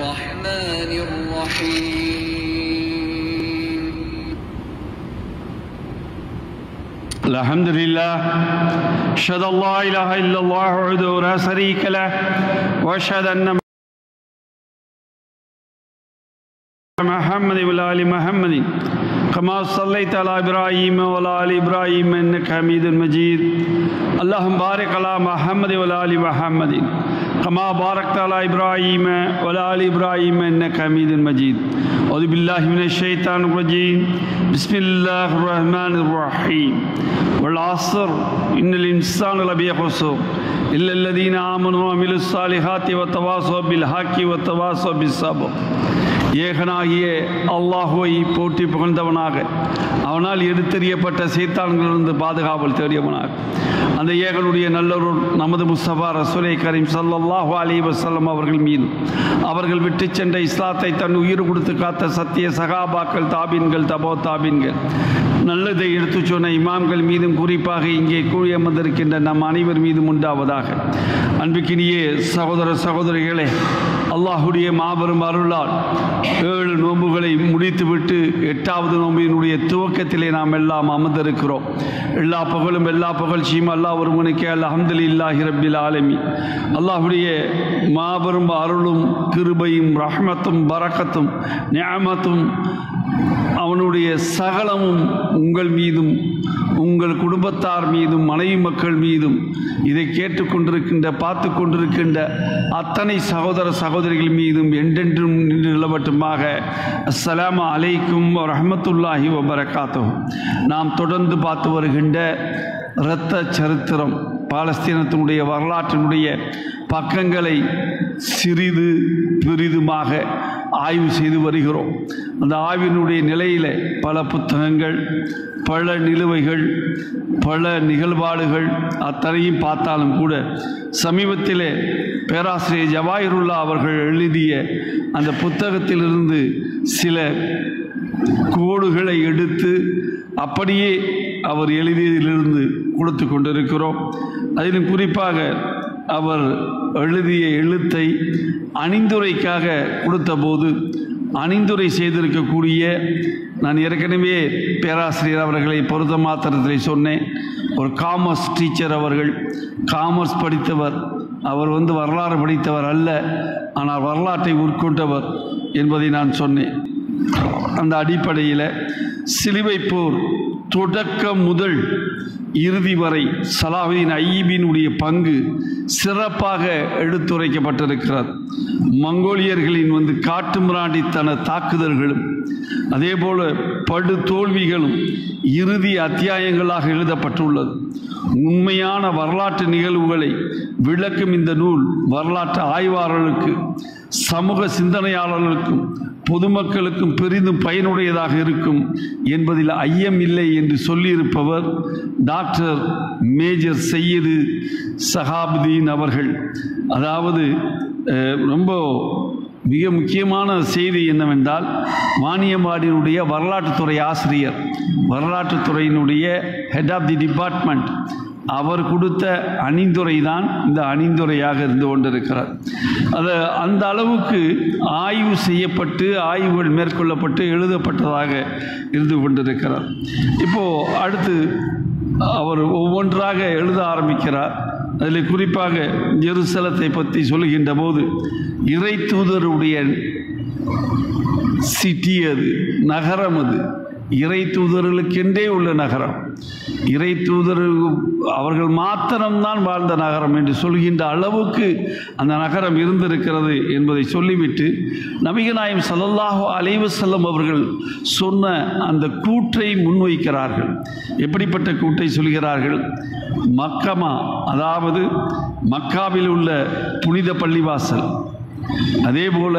الرحمن الرحيم الحمد لله أشهد أن لا إله إلا الله وحده لا شريك له وأشهد أن محمد وعلى آل محمد كما صليت على إبراهيم وعلى آل إبراهيم إنك حميد مجيد اللهم بارك على محمد وعلى آل محمد كما باركت على إبراهيم وعلى آل إبراهيم إنك حميد مجيد أعوذ بالله من الشيطان الرجيم بسم الله الرحمن الرحيم والعصر إن الإنسان لفي خسر إلا الذين آمنوا وعملوا الصالحات وتواصوا بالحق وتواصوا بالصبر ஏகனாகிய அல்லாஹுவை போற்றி புகழ்ந்தவனாக அவனால் எடுத்தெறியப்பட்ட சைத்தான்களிலிருந்து பாதுகாவல் தேடியவனாக அந்த ஏகனுடைய நல்லொருள் நமது முஸ்தபா ரசூலை கரீம் ஸல்லல்லாஹு அலைஹி வஸல்லம் அவர்கள் மீது அவர்கள் விட்டு சென்ற இஸ்லாத்தை தன் உயிர் கொடுத்து காத்த சத்திய சகாபாக்கள் தாபீன்கள் தபோ தாபீன்கள் நல்லதை எடுத்துச் சொன்ன இமாம்கள் மீதும் குறிப்பாக இங்கே கூடி அமர்ந்திருக்கின்ற நம் அனைவர் மீதும் உண்டாவதாக. அன்புக்கினிய சகோதர சகோதரிகளே, அல்லாஹுடைய மாபெரும் அருளால் 7 நோன்புகளை முடித்துவிட்டு 8வது நோம்பினுடைய துவக்கத்திலே நாம் எல்லாம் அமர்ந்திருக்கிறோம். எல்லா புகழும் எல்லா புகழ்ச்சியும் அல்லாஹ் ஒருவனுக்கே. அல்ஹம்துலில்லாஹி ரப்பில் ஆலமீன். அல்லாஹுடைய மாபெரும் அருளும் கிருபையும் ரஹ்மத்தும் பரக்கத்தும் நிஅமத்தும் அவனுடைய சகலமும் உங்கள் மீதும் உங்கள் குடும்பத்தார் மீதும் மனைவி மக்கள் மீதும் இதை கேட்டுக்கொண்டிருக்கின்ற பார்த்து கொண்டிருக்கின்ற அத்தனை சகோதர சகோதரிகள் மீதும் என்றென்றும் நின்று நிலவட்டுமாக. அஸ்ஸலாமு அலைக்கும் வரஹ்மத்துல்லாஹி வபரகாத்துஹு. நாம் தொடர்ந்து பார்த்து வருகின்ற இரத்த சரித்திரம், பாலஸ்தீனத்தினுடைய வரலாற்றினுடைய பக்கங்களை சிறிது பெரிதுமாக ஆய்வு செய்து வருகிறோம். அந்த ஆய்வினுடைய நிலையில் பல புத்தகங்கள், பல நிலுவைகள், பல நிகழ்வாடுகள் அத்தனையும் பார்த்தாலும் கூட சமீபத்திலே பேராசிரியர் ஜவாஹிருல்லா அவர்கள் எழுதிய அந்த புத்தகத்திலிருந்து சில கோடுகளை எடுத்து அப்படியே அவர் எழுதியதிலிருந்து கொடுத்து கொண்டிருக்கிறோம். அதிலும் குறிப்பாக அவர் எழுதிய எழுத்தை அணிந்துரைக்காக கொடுத்தபோது அணிந்துரை செய்திருக்கக்கூடிய, நான் ஏற்கனவே பேராசிரியர் அவர்களை பொறுத்த மாத்திரத்தில் சொன்னேன், ஒரு காமர்ஸ் டீச்சர் அவர்கள், காமர்ஸ் படித்தவர் அவர், வரலாறு படித்தவர் அல்ல, ஆனால் வரலாற்றை உட்கொண்டவர் என்பதை நான் சொன்னேன். அந்த அடிப்படையில் சிலுவை போர் தொடக்கம் முதல் இறுதி வரை சலாஹுதீன் அய்யூபியினுடைய பங்கு சிறப்பாக எடுத்துரைக்கப்பட்டிருக்கிறது. மங்கோலியர்களின் காட்டுமிராண்டித்தன தாக்குதல்களும் அதேபோல படு தோல்விகளும் இறுதி அத்தியாயங்களாக எழுதப்பட்டுள்ளது. உண்மையான வரலாற்று நிகழ்வுகளை விளக்கும் இந்த நூல் வரலாற்று ஆய்வாளர்களுக்கு, சமூக சிந்தனையாளர்களுக்கும், பொதுமக்களுக்கும் பெரிதும் பயனுடையதாக இருக்கும் என்பதில் ஐயம் இல்லை என்று சொல்லியிருப்பவர் டாக்டர் மேஜர் சையது சஹாபுதீன் அவர்கள். அதாவது ரொம்ப மிக முக்கியமான செய்தி என்னவென்றால், வாணியம்பாடியினுடைய வரலாற்றுத்துறை ஆசிரியர், வரலாற்றுத்துறையினுடைய ஹெட் ஆஃப் தி டிபார்ட்மெண்ட், அவர் கொடுத்த அணிந்துரை தான் இந்த அணிந்துரையாக இருந்து கொண்டிருக்கிறார். அது அந்த அளவுக்கு ஆய்வு செய்யப்பட்டு ஆய்வுகள் மேற்கொள்ளப்பட்டு எழுதப்பட்டதாக இருந்து கொண்டிருக்கிறார். இப்போது அடுத்து அவர் ஒவ்வொன்றாக எழுத ஆரம்பிக்கிறார். அதில் குறிப்பாக ஜெருசலத்தை பற்றி சொல்லுகின்ற போது, இறை தூதருடைய சிட்டி, அது நகரம், அது இறை தூதர்களுக்கென்றே உள்ள நகரம், இறை தூதர் அவர்கள் மாத்திரம்தான் வாழ்ந்த நகரம் என்று சொல்கின்ற அளவுக்கு அந்த நகரம் இருந்திருக்கிறது என்பதை சொல்லிவிட்டு, நபிகள் நாயகம் ஸல்லல்லாஹு அலைஹி வஸல்லம் அவர்கள் சொன்ன அந்த கூற்றை முன்வைக்கிறார்கள். எப்படிப்பட்ட கூற்றை சொல்கிறார்கள்? மக்கமா, அதாவது மக்காவில் உள்ள புனித பள்ளிவாசல், அதே போல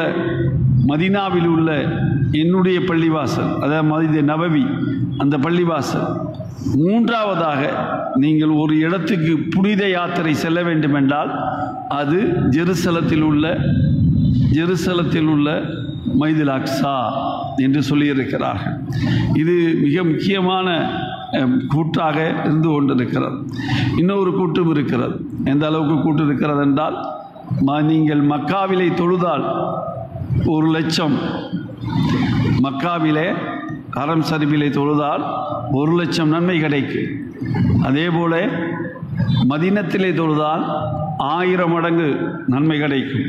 மதீனாவில் உள்ள என்னுடைய பள்ளிவாசல், அதாவது மஸ்ஜித் நபவி, அந்த பள்ளிவாசல். மூன்றாவதாக, நீங்கள் ஒரு இடத்துக்கு புனித யாத்திரை செல்ல வேண்டுமென்றால் அது ஜெருசலத்தில் உள்ள மைதுல் அக்ஸா என்று சொல்லியிருக்கிறார்கள். இது மிக முக்கியமான கூட்டாக இருந்து கொண்டிருக்கிறது. இன்னொரு கூட்டும் இருக்கிறது. எந்த அளவுக்கு கூட்டு இருக்கிறது என்றால், நீங்கள் மக்காவிலை தொழுதால் 1,00,000 மக்காவிலே ஹரம் ஷரீஃபிலே தொழுதால் 1,00,000 நன்மை கிடைக்கும். அதே போல மதீனத்திலே தொழுதால் 1000 மடங்கு நன்மை கிடைக்கும்.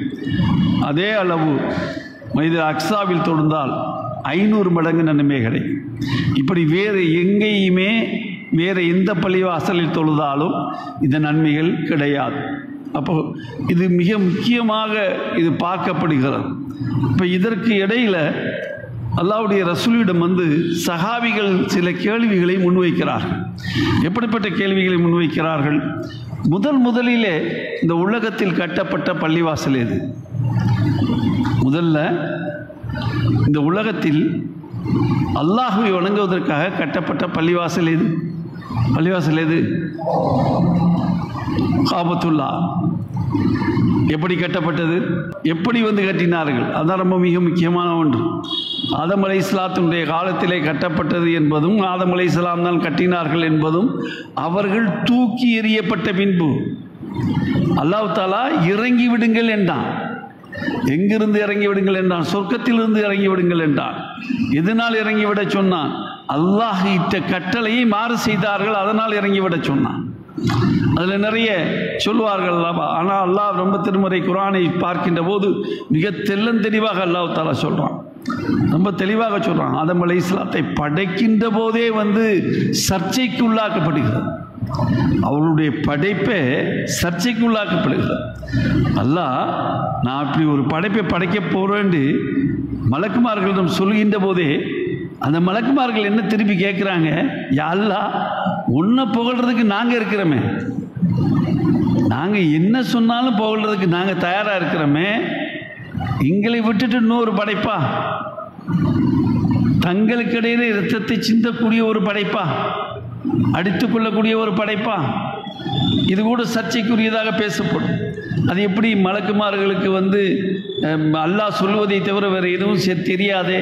அதே அளவு மஸ்ஜித் அக்ஸாவில் தொழுதால் 500 மடங்கு நன்மை கிடைக்கும். இப்படி வேறு எங்கேயுமே வேறு எந்த பள்ளிவாசலில் தொழுதாலும் இந்த நன்மைகள் கிடையாது. அப்போ இது மிக முக்கியமாக இது பார்க்கப்படுகிறது. இப்போ இதற்கு இடையில் அல்லாஹ்வுடைய ரசூலிடம் வந்து சஹாபிகள் சில கேள்விகளை முன்வைக்கிறார்கள். எப்படிப்பட்ட கேள்விகளை முன்வைக்கிறார்கள்? முதலிலே இந்த உலகத்தில் கட்டப்பட்ட பள்ளிவாசல் எது? முதல்ல இந்த உலகத்தில் அல்லாஹ்வை வணங்குவதற்காக கட்டப்பட்ட பள்ளிவாசல் எது? பள்ளிவாசல் எது? காபத்துல்லா. எப்படி கட்டப்பட்டது? எப்படி வந்து கட்டினார்கள்? அதுதான் ரொம்ப மிக முக்கியமான ஒன்று. ஆதம் அலைஹிஸ்ஸலாத்துடைய காலத்திலே கட்டப்பட்டது என்பதும், ஆதம் அலைஹிஸ்ஸலாம் தான் கட்டினார்கள் என்பதும், அவர்கள் தூக்கி எறியப்பட்ட பின்பு அல்லாஹ் தஆலா இறங்கி விடுங்கள் என்றான். எங்கிருந்து இறங்கி விடுங்கள் என்றான்? சொர்க்கத்திலிருந்து இறங்கி விடுங்கள் என்றான். எதனால் இறங்கிவிட சொன்னான்? அல்லாஹ் இட்ட கட்டளையை மாறு செய்தார்கள், அதனால் இறங்கிவிட சொன்னான். அதில் நிறைய சொல்வார்கள். ஆனால் அல்லாஹ் ரொம்ப திருமறை குர்ஆனை பார்க்கின்ற போது மிக தெளிவாக அல்லாஹ் தஆலா சொல்கிறான், ரொம்ப தெளிவாக சொல்கிறான். ஆதம் அலைஹிஸ்ஸலாத்தை படைக்கின்ற போதே வந்து சர்ச்சைக்கு உள்ளாக்கப்படுகிறது. அவருடைய படைப்பே சர்ச்சைக்கு உள்ளாக்கப்படுகிறது. அல்லாஹ் நான் இப்படி ஒரு படைப்பை படைக்க போகிறேன்னு மலக்குமார்களிடம் சொல்கின்ற போதே அந்த மலக்குமார்கள் என்ன திருப்பி கேட்குறாங்க? யா அல்லாஹ், உன்னை புகழ்றதுக்கு நாங்கள் இருக்கிறோமே, நாங்கள் என்ன சொன்னாலும் புகழ்றதுக்கு நாங்கள் தயாராக இருக்கிறோமே, எங்களை விட்டுட்டு இன்னொரு படைப்பா, தங்களுக்கு இடையிலே இரத்தத்தை சிந்தக்கூடிய ஒரு படைப்பா, அடித்துக் கொள்ளக்கூடிய ஒரு படைப்பா, இது கூட சர்ச்சைக்குரியதாக பேசப்படும். அது எப்படி மலக்குமார்களுக்கு வந்து அல்லாஹ் சொல்வதை தவிர வேறு எதுவும் தெரியாதே?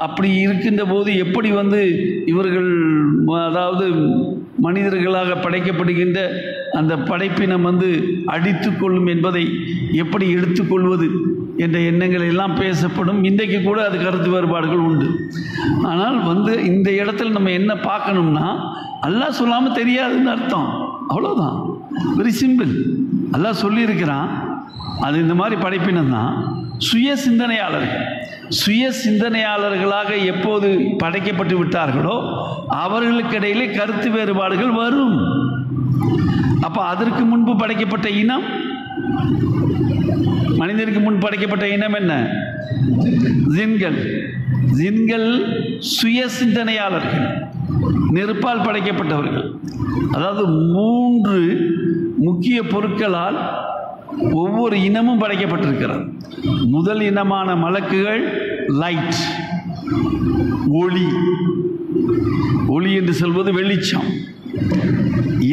அப்படி இருக்கின்ற போது எப்படி வந்து இவர்கள், அதாவது மனிதர்களாக படைக்கப்படுகின்ற அந்த படைப்பினம் வந்து அடித்து கொள்ளும் என்பதை எப்படி எடுத்துக்கொள்வது என்ற எண்ணங்கள் எல்லாம் பேசப்படும். இன்றைக்கு கூட அது கருத்து வேறுபாடுகள் உண்டு. ஆனால் வந்து இந்த இடத்துல நம்ம என்ன பார்க்கணும்னா, அல்லாஹ் சொல்லாமல் தெரியாதுன்னு அர்த்தம், அவ்வளோதான். Very simple. அல்லாஹ் சொல்லியிருக்கிறான். அது இந்த மாதிரி படைப்பினம் தான். சுய சிந்தனையாளர்களாக எப்போது படைக்கப்பட்டு விட்டார்களோ அவர்களுக்கு இடையிலே கருத்து வேறுபாடுகள் வரும். அப்போ அதற்கு முன்பு படைக்கப்பட்ட இனம், மனிதருக்கு முன் படைக்கப்பட்ட இனம் என்ன? ஜின்கள் சுய சிந்தனையாளர்கள், நெருப்பால் படைக்கப்பட்டவர்கள். அதாவது 3 முக்கிய பொருட்களால் ஒவ்வொரு இனமும் படைக்கப்பட்டிருக்கிறது. முதல் இனமான மலக்குகள் லைட், ஒளி என்று சொல்வது வெளிச்சம்.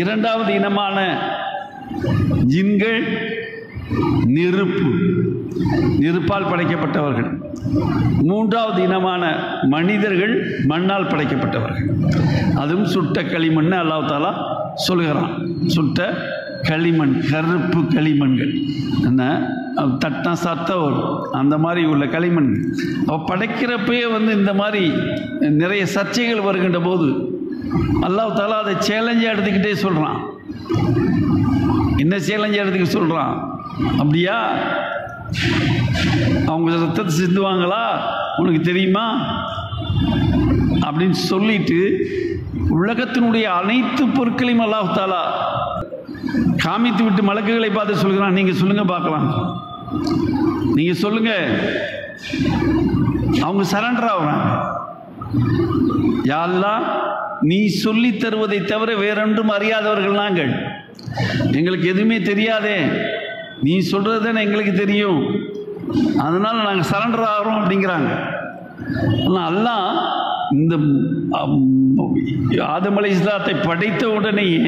இரண்டாவது இனமான ஜின்கள் நெருப்பால் படைக்கப்பட்டவர்கள். மூன்றாவது இனமான மனிதர்கள் மண்ணால் படைக்கப்பட்டவர்கள். அதுவும் சுட்ட களிமண் அல்லாஹ் தஆலா சொல்கிறான். சுட்ட களிமண், கருப்பு களிமண்கள், என்ன தட்டினா சத்தம் வரும், அந்த மாதிரி உள்ள களிமண். அப்போ படைக்கிறப்பயே வந்து இந்த மாதிரி நிறைய சர்ச்சைகள் வருகின்ற போது அல்லாஹ் தஆலா அதை சேலஞ்சாக எடுத்துக்கிட்டே சொல்கிறான். என்ன சேலஞ்சாக எடுத்துக்க சொல்கிறான்? அப்படியா, அவங்க ரத்தத்தை சிந்துவாங்களா உனக்கு தெரியுமா அப்படின்னு சொல்லிட்டு உலகத்தினுடைய அனைத்து பொருட்களையும் அல்லாஹ் தஆலா காமித்து விட்டு மலக்குகளை பார்த்து சொல்கிறான், நீங்கள் சொல்லுங்க பார்க்கலாம், நீங்கள் சொல்லுங்க. அவங்க சரண்டர் ஆகுறாங்க. யா அல்லாஹ், நீ சொல்லி தருவதை தவிர வேறொன்றும் அறியாதவர்கள் நாங்கள், எங்களுக்கு எதுவுமே தெரியாதே, நீ சொல்றது தானே எங்களுக்கு தெரியும், அதனால நாங்கள் சரண்டர் ஆகிறோம் அப்படிங்கிறாங்க. ஆனால் அல்லாஹ் இந்த ஆதம் அலைஹிஸ்ஸலாத்தை படைத்த உடனேயே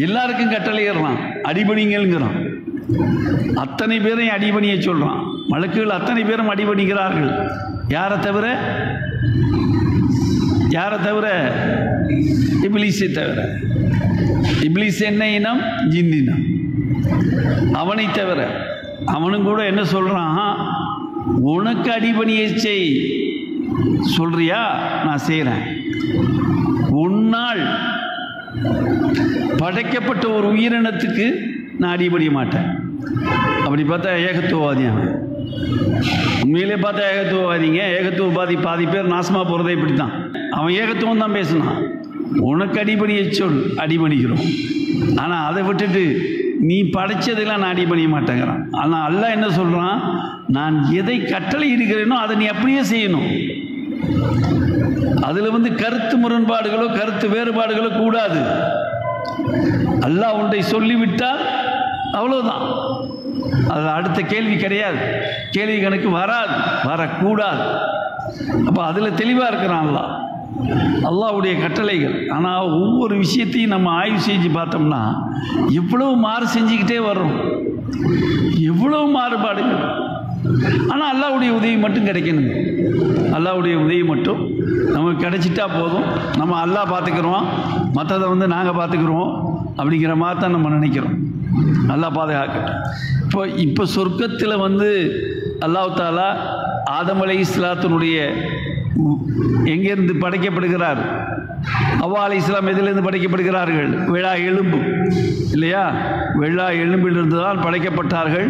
எல்லாருக்கும் கட்டளையிடுறான், அடிபணிங்கிறான். அத்தனை பேரையும் அடிபணிய சொல்றான். மலக்குகள் அத்தனை பேரும் அடிபணிகிறார்கள். யாரை தவிர? இப்லீஸை தவிர. இப்லீஸ் என்ன இனம்? ஜின் இனம். அவனை தவிர. அவனும் கூட என்ன சொல்றான்? உனக்கு அடிபணிய செய். சொல்றியா? நான் செய்கிறேன். உன்னால் படைக்கப்பட்ட ஒரு உயிரினத்துக்கு நான் அடிபடிய மாட்டேன். அப்படி பார்த்தா ஏகத்துவவாதி அவன். உண்மையிலே பார்த்தா ஏகத்துவவாதிங்க. ஏகத்துவவாதி பாதி பேர் நாசமாக போகிறதே இப்படி தான். அவன் ஏகத்துவம் தான் பேசினான். உனக்கு அடிபணிய சொல், அடிபணிக்கிறோம். ஆனால் அதை விட்டுட்டு நீ படைச்சதெல்லாம் நான் அடிபணிய மாட்டேங்கிறான். ஆனால் அல்லாஹ் என்ன சொல்கிறான்? நான் எதை கட்டளை இருக்கிறேனோ அதை நீ அப்படியே செய்யணும். அதில் கருத்து முரண்பாடுகளோ கருத்து வேறுபாடுகளோ கூடாது. அல்லாஹ் ஒன்றை சொல்லிவிட்டால் அவ்வளோதான். அதில் அடுத்த கேள்வி கிடையாது, கேள்வி கணக்கு வராது, வரக்கூடாது. அப்போ அதில் தெளிவாக இருக்கிறான் அல்லாஹ், அல்லாஹ்வுடைய கட்டளைகள். ஆனால் ஒவ்வொரு விஷயத்தையும் நம்ம ஆய்வு செஞ்சு பார்த்தோம்னா எவ்வளவு மாறு செஞ்சுக்கிட்டே வர்றோம், எவ்வளவு மாறுபாடுகள். ஆனால் அல்லாஹ்வுடைய உதவி மட்டும் கிடைக்கணும். அல்லாஹ்வுடைய உதவி மட்டும் நமக்கு கிடைச்சிட்டா போதும். நம்ம அல்லாஹ் பார்த்துக்கிறோம், மற்றதை நாங்கள் பார்த்துக்கிறோம் அப்படிங்கிற மாதிரி தான் நம்ம நினைக்கிறோம். அல்லாஹ் பாதுகாக்கட்டும். இப்போ சொர்க்கத்தில் அல்லாஹ் தாலா ஆதம் அலைஹிஸ்ஸலாத்தினுடைய எங்கேருந்து படைக்கப்படுகிறார்? அவ்வா அலைஹிஸ்ஸலாம் எதிலிருந்து படைக்கப்படுகிறார்கள்? விழா எலும்பு இல்லையா? விழா எலும்பிலிருந்து தான் படைக்கப்பட்டார்கள்.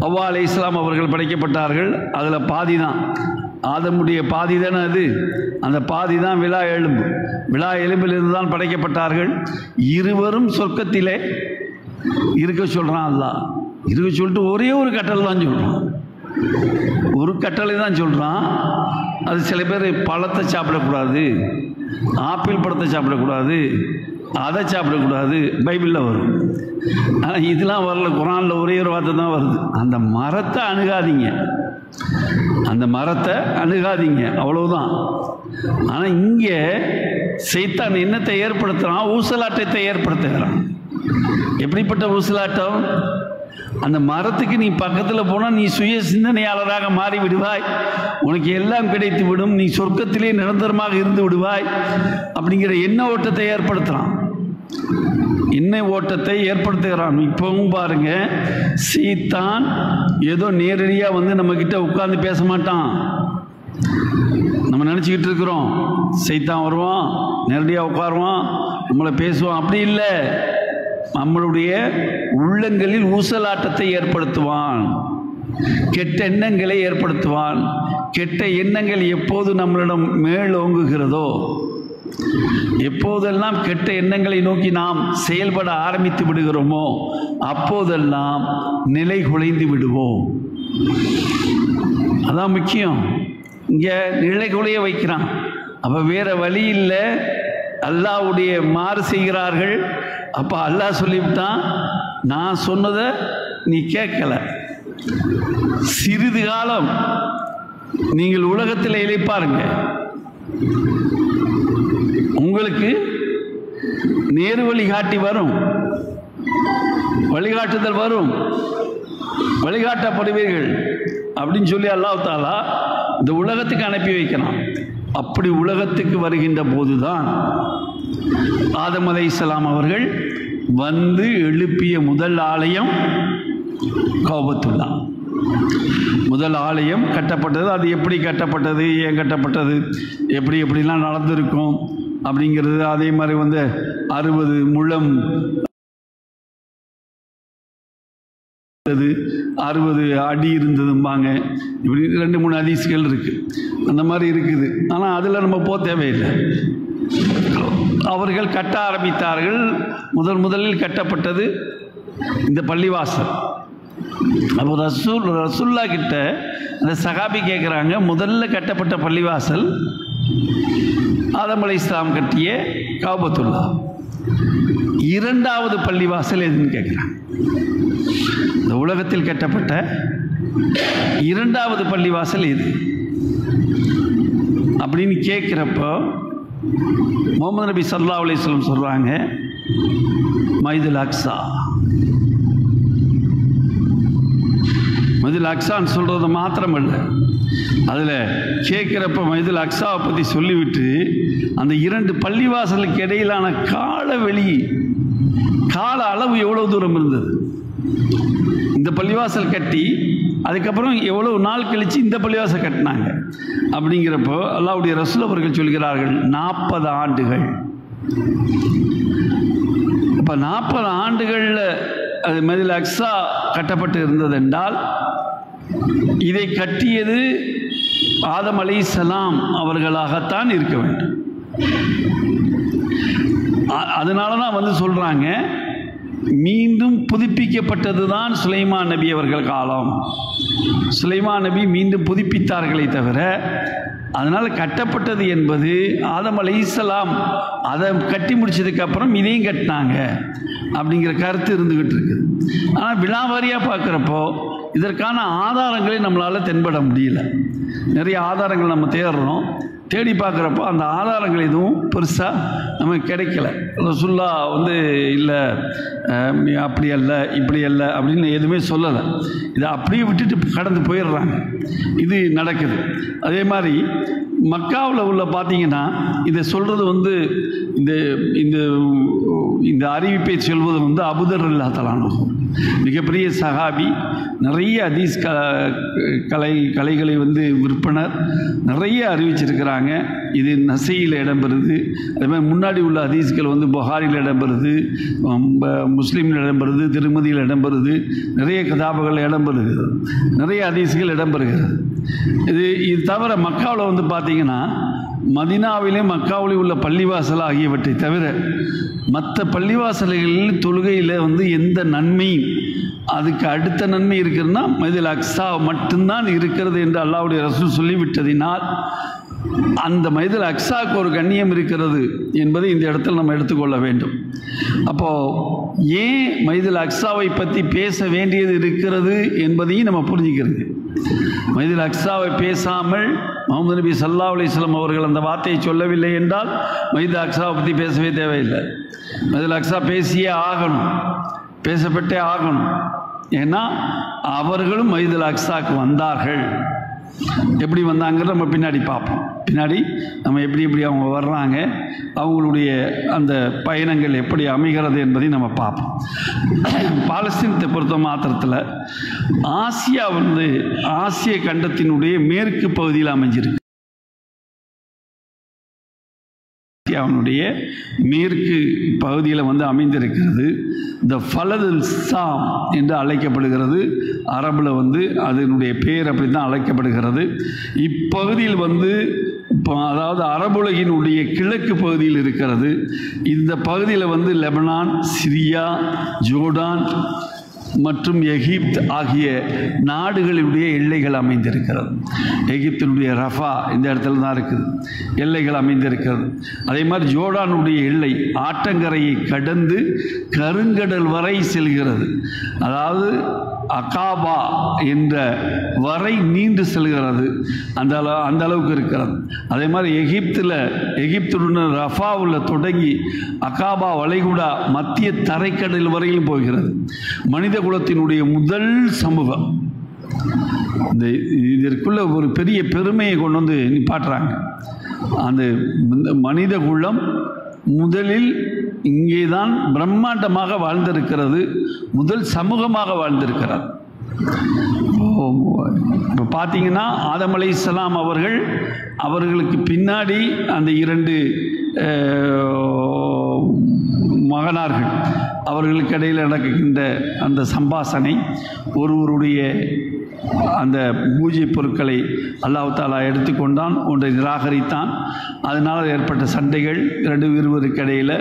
அவ்வா அலைஹிஸ்ஸலாம் அவர்கள் படைக்கப்பட்டார்கள். அதில் பாதி தான் ஆதமுடைய பாதி தானே அது. அந்த பாதி தான் விழா எலும்பு. விழா எலும்பிலிருந்து தான் படைக்கப்பட்டார்கள். இருவரும் சொர்க்கத்திலே இருக்க சொல்கிறான் அல்லாஹ். இருக்க சொல்லிட்டு ஒரே ஒரு கட்டளை தான் சொல்கிறான், ஒரு கட்டளை தான் சொல்கிறான். அது சில பேர் பழத்தை சாப்பிடக்கூடாது, ஆப்பிள் பழத்தை சாப்பிடக்கூடாது, அதை சாப்பிடக்கூடாது, பைபிளில் வரும். ஆனால் இதெல்லாம் வரல, குரானில் ஒரே ஒரு வார்த்தை தான் வருது, அந்த மரத்தை அணுகாதீங்க, அந்த மரத்தை அணுகாதீங்க, அவ்வளவுதான். ஆனால் இங்கே சைத்தான் என்னத்தை ஏற்படுத்துகிறான்? ஊசலாட்டத்தை ஏற்படுத்துகிறான். எப்படிப்பட்ட ஊசலாட்டம்? அந்த மரத்துக்கு நீ பக்கத்தில் போனால் நீ சுய சிந்தனையாளராக மாறி விடுவாய், உனக்கு எல்லாம் கிடைத்து விடும், நீ சொர்க்கத்திலே நிரந்தரமாக இருந்து விடுவாய் அப்படிங்கிற எண்ண ஓட்டத்தை ஏற்படுத்துகிறான், எண்ண ஓட்டத்தை ஏற்படுத்துகிறான். இப்பவும் பாருங்க, சீத்தான் ஏதோ நேரடியாக நம்மக்கிட்ட உட்கார்ந்து பேச மாட்டான். நம்ம நினச்சிக்கிட்டு இருக்கிறோம் சைத்தான் வருவான், நேரடியாக உட்காருவான், நம்மளை பேசுவான். அப்படி இல்லை, நம்மளுடைய உள்ளங்களில் ஊசலாட்டத்தை ஏற்படுத்துவான், கெட்ட எண்ணங்களை ஏற்படுத்துவான். கெட்ட எண்ணங்கள் எப்போது நம்மளிடம் மேலோங்குகிறதோ, எப்போதெல்லாம் கெட்ட எண்ணங்களை நோக்கி நாம் செயல்பட ஆரம்பித்து விடுகிறோமோ அப்போதெல்லாம் நிலை குலைந்து விடுவோம். அதான் முக்கியம். இங்கே நிலை குலைய வைக்கிறான். அப்போ வேற வழி இல்லை, அல்லாஹ்வுடைய மாறு செய்கிறார்கள். அப்போ அல்லாஹ் சொல்லிவிட்டான், நான் சொன்னதை நீ கேட்கல, சிறிது காலம் நீங்கள் உலகத்தில் இளைப்பாருங்க, உங்களுக்கு நேரு வழிகாட்டி வரும், வழிகாட்டுதல் வரும், வழிகாட்டப்படுவீர்கள் அப்படின்னு சொல்லி அல்லாஹ் தாலா இந்த உலகத்துக்கு அனுப்பி வைக்கிறான். அப்படி உலகத்துக்கு வருகின்ற போதுதான் ஆதம் அலைஹிஸ்ஸலாம் அவர்கள் எழுப்பிய முதல் ஆலயம் கஅபத்துல்லா. முதல் ஆலயம் கட்டப்பட்டது. அது எப்படி கட்டப்பட்டது, ஏன் கட்டப்பட்டது, எப்படிலாம் நடந்திருக்கும் அப்படிங்கிறது, அதே மாதிரி 60 முழம் 60 அடி இருந்ததும்பாங்க. இப்படி 2-3 ஹதீஸ்கள் இருக்குது, அந்த மாதிரி இருக்குது. ஆனால் அதில் நம்ம போக தேவையில்லை. அவர்கள் கட்ட ஆரம்பித்தார்கள். முதலில் கட்டப்பட்டது இந்த பள்ளிவாசல். அப்போ ரசூல்லா கிட்ட அந்த சஹாபி கேட்குறாங்க, முதல்ல கட்டப்பட்ட பள்ளிவாசல் ஆதம் அலைஹிஸ்ஸலாம் கட்டிய கஅபத்துல்லா, இரண்டாவது பள்ளிவாசல் எதுன்னு கேட்குறாங்க. இந்த உலகத்தில் கட்டப்பட்ட இரண்டாவது பள்ளிவாசல் எது அப்படின்னு கேட்குறப்போ முஹம்மது நபி ஸல்லல்லாஹு அலைஹி வஸல்லம் சொல்கிறாங்க, மஸ்ஜிதுல் அக்ஸா. மஸ்ஜிதுல் அக்ஸான்னு சொல்கிறது மாத்திரமல்ல, அதில் கேட்குறப்ப மஸ்ஜிதுல் அக்ஸாவை பற்றி சொல்லிவிட்டு அந்த 2 பள்ளிவாசலுக்கு இடையிலான கால அளவு எவ்வளோ தூரம் இருந்தது. இந்த பள்ளிவாசல் கட்டி அதுக்கப்புறம் எவ்வளோ நாள் கழித்து இந்த பள்ளிவாசல் கட்டினாங்க. அப்படிங்கிறப்போ அல்லாஹ்வுடைய ரசூல் அவர்கள் சொல்கிறார்கள் 40 ஆண்டுகள். இப்போ 40 ஆண்டுகளில் அது மஸ்ஜிதுல் அக்ஸா கட்டப்பட்டு இருந்தது என்றால் இதை கட்டியது ஆதம் அலைஹிஸ்ஸலாம் அவர்களாகத்தான் இருக்க வேண்டும். அதனால தான் வந்து சொல்கிறாங்க, மீண்டும் புதுப்பிக்கப்பட்டது தான் சுலைமான் நபி அவர்கள் காலம். சுலைமான் நபி மீண்டும் புதுப்பித்தார்களே தவிர, அதனால் கட்டப்பட்டது என்பது ஆதம் அலைஹிஸ்ஸலாம் அதை கட்டி முடிச்சதுக்கப்புறம் இதையும் கட்டினாங்க அப்படிங்கிற கருத்து இருந்துக்கிட்டு இருக்குது. ஆனால் விழாவாரியாக பார்க்குறப்போ இதற்கான ஆதாரங்களை நம்மளால் தென்பட முடியல. நிறைய ஆதாரங்கள் நம்ம தேடுறோம், தேடி பார்க்குறப்போ அந்த ஆதாரங்கள் எதுவும் பெருசாக நமக்கு கிடைக்கல. ரசூலுல்லா வந்து இல்லை அப்படி அல்ல இப்படி அல்ல அப்படின்னு எதுவுமே சொல்லலை. இதை அப்படியே விட்டுட்டு கடந்து போயிடுறாங்க. இது நடக்குது. அதே மாதிரி மக்காவில் உள்ள பார்த்தீங்கன்னா இதை சொல்கிறது வந்து இந்த இந்த இந்த அறிவிப்பை சொல்வது வந்து அபூதர் ரலியல்லாஹு அன்ஹு மிகப்பெரிய சஹாபி, நிறைய ஹதீஸ் கலைகளை வந்து விற்பனர், நிறைய அறிவிச்சிருக்கிறாங்க. இது நசையில் இடம்பெறுது. அதே மாதிரி முன்னாடி உள்ள ஹதீஸ்கள் வந்து புகாரியில் இடம்பெறுது, முஸ்லீமில் இடம்பெறுது, திருமதியில் இடம்பெறுது, நிறைய கிதாபுகள் இடம்பெறுகிறது, நிறைய ஹதீஸ்கள் இடம்பெறுகிறது. இது தவிர மக்காவில் வந்து பார்த்தீங்கன்னா மதினாவிலே மக்காவிலே உள்ள பள்ளிவாசல் ஆகியவற்றை தவிர மற்ற பள்ளிவாசல்களில் தொழுகையில் வந்து எந்த நன்மையும் அதுக்கு அடுத்த நன்மை இருக்கிறதுனா மஸ்ஜிதுல் அக்ஸா மட்டும்தான் இருக்கிறது என்று அல்லாஹ்வுடைய ரசூல் சொல்லிவிட்டதினால் அந்த மஸ்ஜிதுல் அக்ஸாவுக்கு ஒரு கண்ணியம் இருக்கிறது என்பதை இந்த இடத்தில் நம்ம எடுத்துக்கொள்ள வேண்டும். அப்போது ஏன் மஸ்ஜிதுல் அக்ஸாவை பற்றி பேச வேண்டியது இருக்கிறது என்பதையும் நம்ம புரிஞ்சுக்கிறது. மஸ்ஜிதுல் அக்ஸாவை பேசாமல் முஹம்மது நபி ஸல்லல்லாஹு அலைஹி வஸல்லம் அவர்கள் அந்த வார்த்தையை சொல்லவில்லை என்றால் மஸ்ஜிதுல் அக்ஸாவை பற்றி பேசவே தேவையில்லை. மஸ்ஜிதுல் அக்ஸா பேசியே ஆகணும், பேசப்பட்டே ஆகணும். ஏன்னா அவர்களும் மஸ்ஜிதுல் அக்ஸாவுக்கு வந்தார்கள். எப்படி வந்தாங்கிறத நம்ம பின்னாடி பார்ப்போம். பின்னாடி நம்ம எப்படி எப்படி அவங்க வர்றாங்க, அவங்களுடைய அந்த பயணங்கள் எப்படி அமைகிறது என்பதை நம்ம பார்ப்போம். பாலஸ்தீனத்தை பொறுத்த மாத்திரத்தில் ஆசியா வந்து ஆசிய கண்டத்தினுடைய மேற்கு பகுதியில் அமைஞ்சிருக்கு. அவனுடைய மேற்கு பகுதியில் வந்து அமைந்திருக்கிறது. இந்த ஃபலதுல் சாம் என்று அழைக்கப்படுகிறது. அரபில் வந்து அதனுடைய பெயர் அப்படி தான் அழைக்கப்படுகிறது. இப்பகுதியில் வந்து அதாவது அரபுலகினுடைய கிழக்கு பகுதியில் இருக்கிறது. இந்த பகுதியில் வந்து லெபனான், சிரியா, ஜோர்டான் மற்றும் எகிப்த் ஆகிய நாடுகளுடைய எல்லைகள் அமைந்திருக்கிறது. எகிப்தினுடைய ரஃபா இந்த இடத்துல தான் இருக்குது, எல்லைகள் அமைந்திருக்கிறது. அதே மாதிரி ஜோர்டானுடைய எல்லை ஆற்றங்கரையை கடந்து கருங்கடல் வரை செல்கிறது. அதாவது அகாபா என்ற வரை நீண்டு செல்கிறது. அந்த அளவுக்கு இருக்கிறது. அதே மாதிரி எகிப்துடன் ரஃபாவில் தொடங்கி அகாபா வளைகுடா மத்திய தரைக்கடல் வரையிலும் போகிறது. மனித குலத்தினுடைய முதல் சமூகம். இதற்குள்ள ஒரு பெரிய பெருமையை கொண்டு வந்து நிப்பாட்டுறாங்க. அந்த மனித குலம் முதலில் இங்கே தான் பிரம்மாண்டமாக வாழ்ந்திருக்கிறது, முதல் சமூகமாக வாழ்ந்திருக்கிறார். இப்போ பார்த்தீங்கன்னா ஆதம் அலைஹிஸ்ஸலாம் அவர்களுக்கு பின்னாடி அந்த 2 மகனார்கள், அவர்களுக்கு இடையில் நடக்கின்ற அந்த சம்பாஷணை, ஒருவருடைய அந்த பூஜை பொருட்களை அல்லாஹ் தஆலா எடுத்துக்கொண்டான், ஒன்றை நிராகரித்தான். அதனால் ஏற்பட்ட சண்டைகள், இருவருக்கு இடையில்.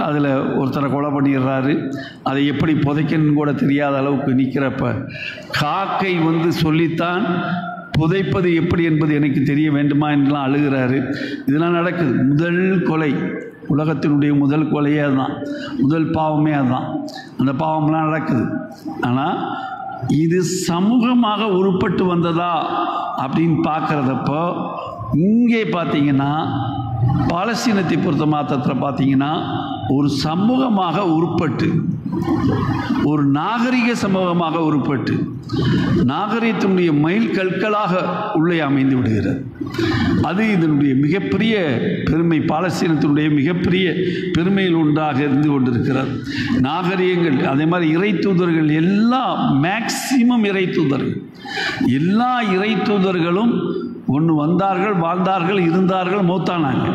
அதில் ஒருத்தரை கொலை பண்ணிடுறாரு. அதை எப்படி புதைக்கணும்னு கூட தெரியாத அளவுக்கு நிற்கிறப்ப காக்கை வந்து சொல்லித்தான் புதைப்பது எப்படி என்பது எனக்கு தெரிய வேண்டுமா என்றெல்லாம் அழுகிறாரு. இதெல்லாம் நடக்குது. முதல் கொலை, உலகத்தினுடைய முதல் கொலையே அதுதான், முதல் பாவமே அதுதான். அந்த பாவம்லாம் நடக்குது. ஆனால் இது சமூகமாக உருப்பட்டு வந்ததா அப்படின்னு பார்க்குறதப்போ இங்கே பார்த்தீங்கன்னா பாலஸ்தீனத்தை பொறுத்த மாத்திரத்தில் பார்த்தீங்கன்னா ஒரு சமூகமாக உருப்பட்டு ஒரு நாகரிக சமூகமாக உருப்பட்டு நாகரிகத்தினுடைய மைல் கற்களாக உள்ளே அமைந்து விடுகிறது. அது இதனுடைய மிகப்பெரிய பெருமை, பாலஸ்தீனத்தினுடைய மிகப்பெரிய பெருமையில் ஒன்றாக இருந்து கொண்டிருக்கிறது. நாகரிகங்கள் அதே மாதிரி இறை தூதர்கள் எல்லாம் மேக்சிமம் இறை தூதர்கள் எல்லா இறை தூதர்களும் ஒன்று வந்தார்கள், வாழ்ந்தார்கள், இருந்தார்கள், மௌத்தானாங்க.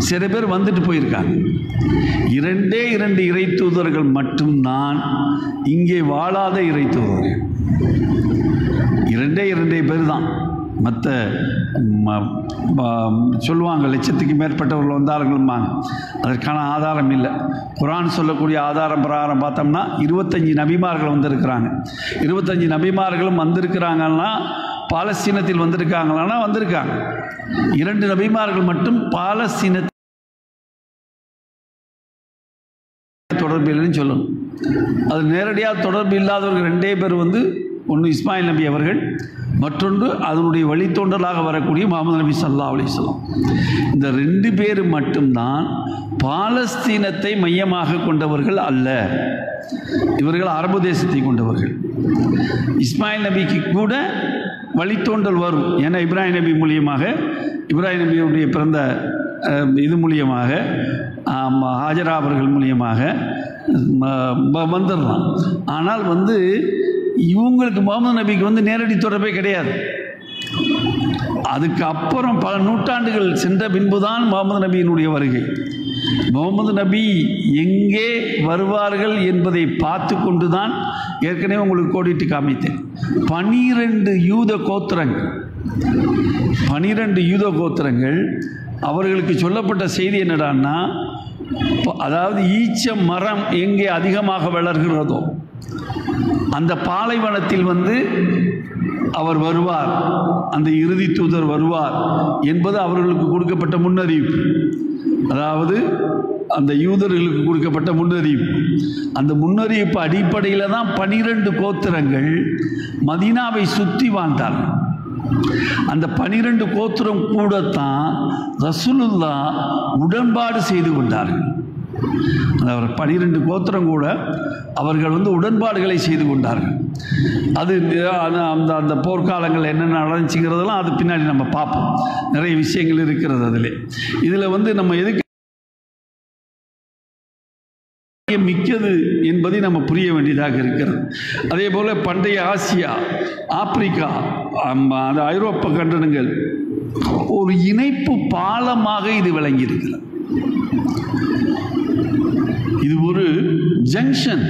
சில பேர் வந்துட்டு போயிருக்காங்க. 2 இறை தூதர்கள் மட்டும்தான் இங்கே வாழாத இறை தூதர்கள். 2 பேர் தான். மற்ற சொல்லுவாங்க லட்சத்துக்கு மேற்பட்டவர்கள் வந்தார்கள்பாங்க. அதற்கான ஆதாரம் இல்லை. குர்ஆன் சொல்லக்கூடிய ஆதாரம் பிரகாரம் பார்த்தோம்னா 25 நபிமார்கள் வந்திருக்கிறாங்க. 25 நபிமார்களும் வந்திருக்கிறாங்கன்னா பாலஸ்தீனத்தில் வந்திருக்காங்களான்னா வந்திருக்காங்க. 2 நபிமார்கள் மட்டும் பாலஸ்தீன தொடர்பு இல்லைன்னு சொல்லணும். அது நேரடியாக தொடர்பு இல்லாதவர்கள் 2 பேர் வந்து, ஒன்று இஸ்மாயில் நபி அவர்கள், மற்றொன்று அதனுடைய வழித்தோன்றலாக வரக்கூடிய முஹம்மது நபி ஸல்லல்லாஹு அலைஹி வஸல்லம். இந்த 2 பேர் மட்டும்தான் பாலஸ்தீனத்தை மையமாக கொண்டவர்கள் அல்ல. இவர்கள் அரபு தேசத்தை கொண்டவர்கள். இஸ்மாயில் நபிக்கு கூட வழித்தோன்றல் வரும். ஏன்னா இப்ராஹிம் நபி மூலியமாக, இப்ராஹிம் நபியுடைய பிறந்த இது மூலியமாக, ஹாஜரா அவர்கள் மூலியமாக வந்துடலாம். ஆனால் வந்து இவங்களுக்கு முகமது நபிக்கு வந்து நேரடி தொடர்பே கிடையாது. அதுக்கு அப்புறம் பல நூற்றாண்டுகள் சென்ற பின்புதான் முகமது நபியினுடைய வருகை. முகமது நபி எங்கே வருவார்கள் என்பதை பார்த்து கொண்டுதான் ஏற்கனவே உங்களுக்கு கோடிட்டு காமித்தேன். 12 யூத கோத்திரங்கள், 12 யூத கோத்திரங்கள் அவர்களுக்கு சொல்லப்பட்ட செய்தி என்னடான்னா, அதாவது ஈச்ச மரம் எங்கே அதிகமாக வளர்கிறதோ அந்த பாலைவனத்தில் வந்து அவர் வருவார், அந்த இறுதி தூதர் வருவார் என்பது அவர்களுக்கு கொடுக்கப்பட்ட முன்னறிவிப்பு. அதாவது அந்த யூதர்களுக்கு கொடுக்கப்பட்ட முன்னறிவிப்பு. அந்த முன்னறிவிப்பு அடிப்படையில் தான் 12 கோத்திரங்கள் மதீனாவை சுற்றி வாழ்ந்தார்கள். அந்த 12 கோத்திரம் கூடத்தான் ரசூலுல்லாஹ் உடன்பாடு செய்து கொண்டார்கள். அதாவது 12 கோத்திரம் கூட அவர்கள் வந்து உடன்பாடுகளை செய்து கொண்டார்கள். அது அந்த போர்க்காலங்கள் என்னென்ன நடந்துச்சுங்கிறதெல்லாம் அது பின்னாடி நம்ம பார்ப்போம். நிறைய விஷயங்கள் இருக்கிறது அதில். இதில் வந்து நம்ம எதுக்கு மிக்கது என்பதை நம்ம புரிய வேண்டியதாக இருக்கிறது. அதே போல பண்டைய ஆசியா, ஆப்பிரிக்கா, அது ஐரோப்பா கண்டனங்கள் ஒரு இணைப்பு பாலமாக இது விளங்கி இருக்கிறது. இது ஒரு ஜங்ஷன்.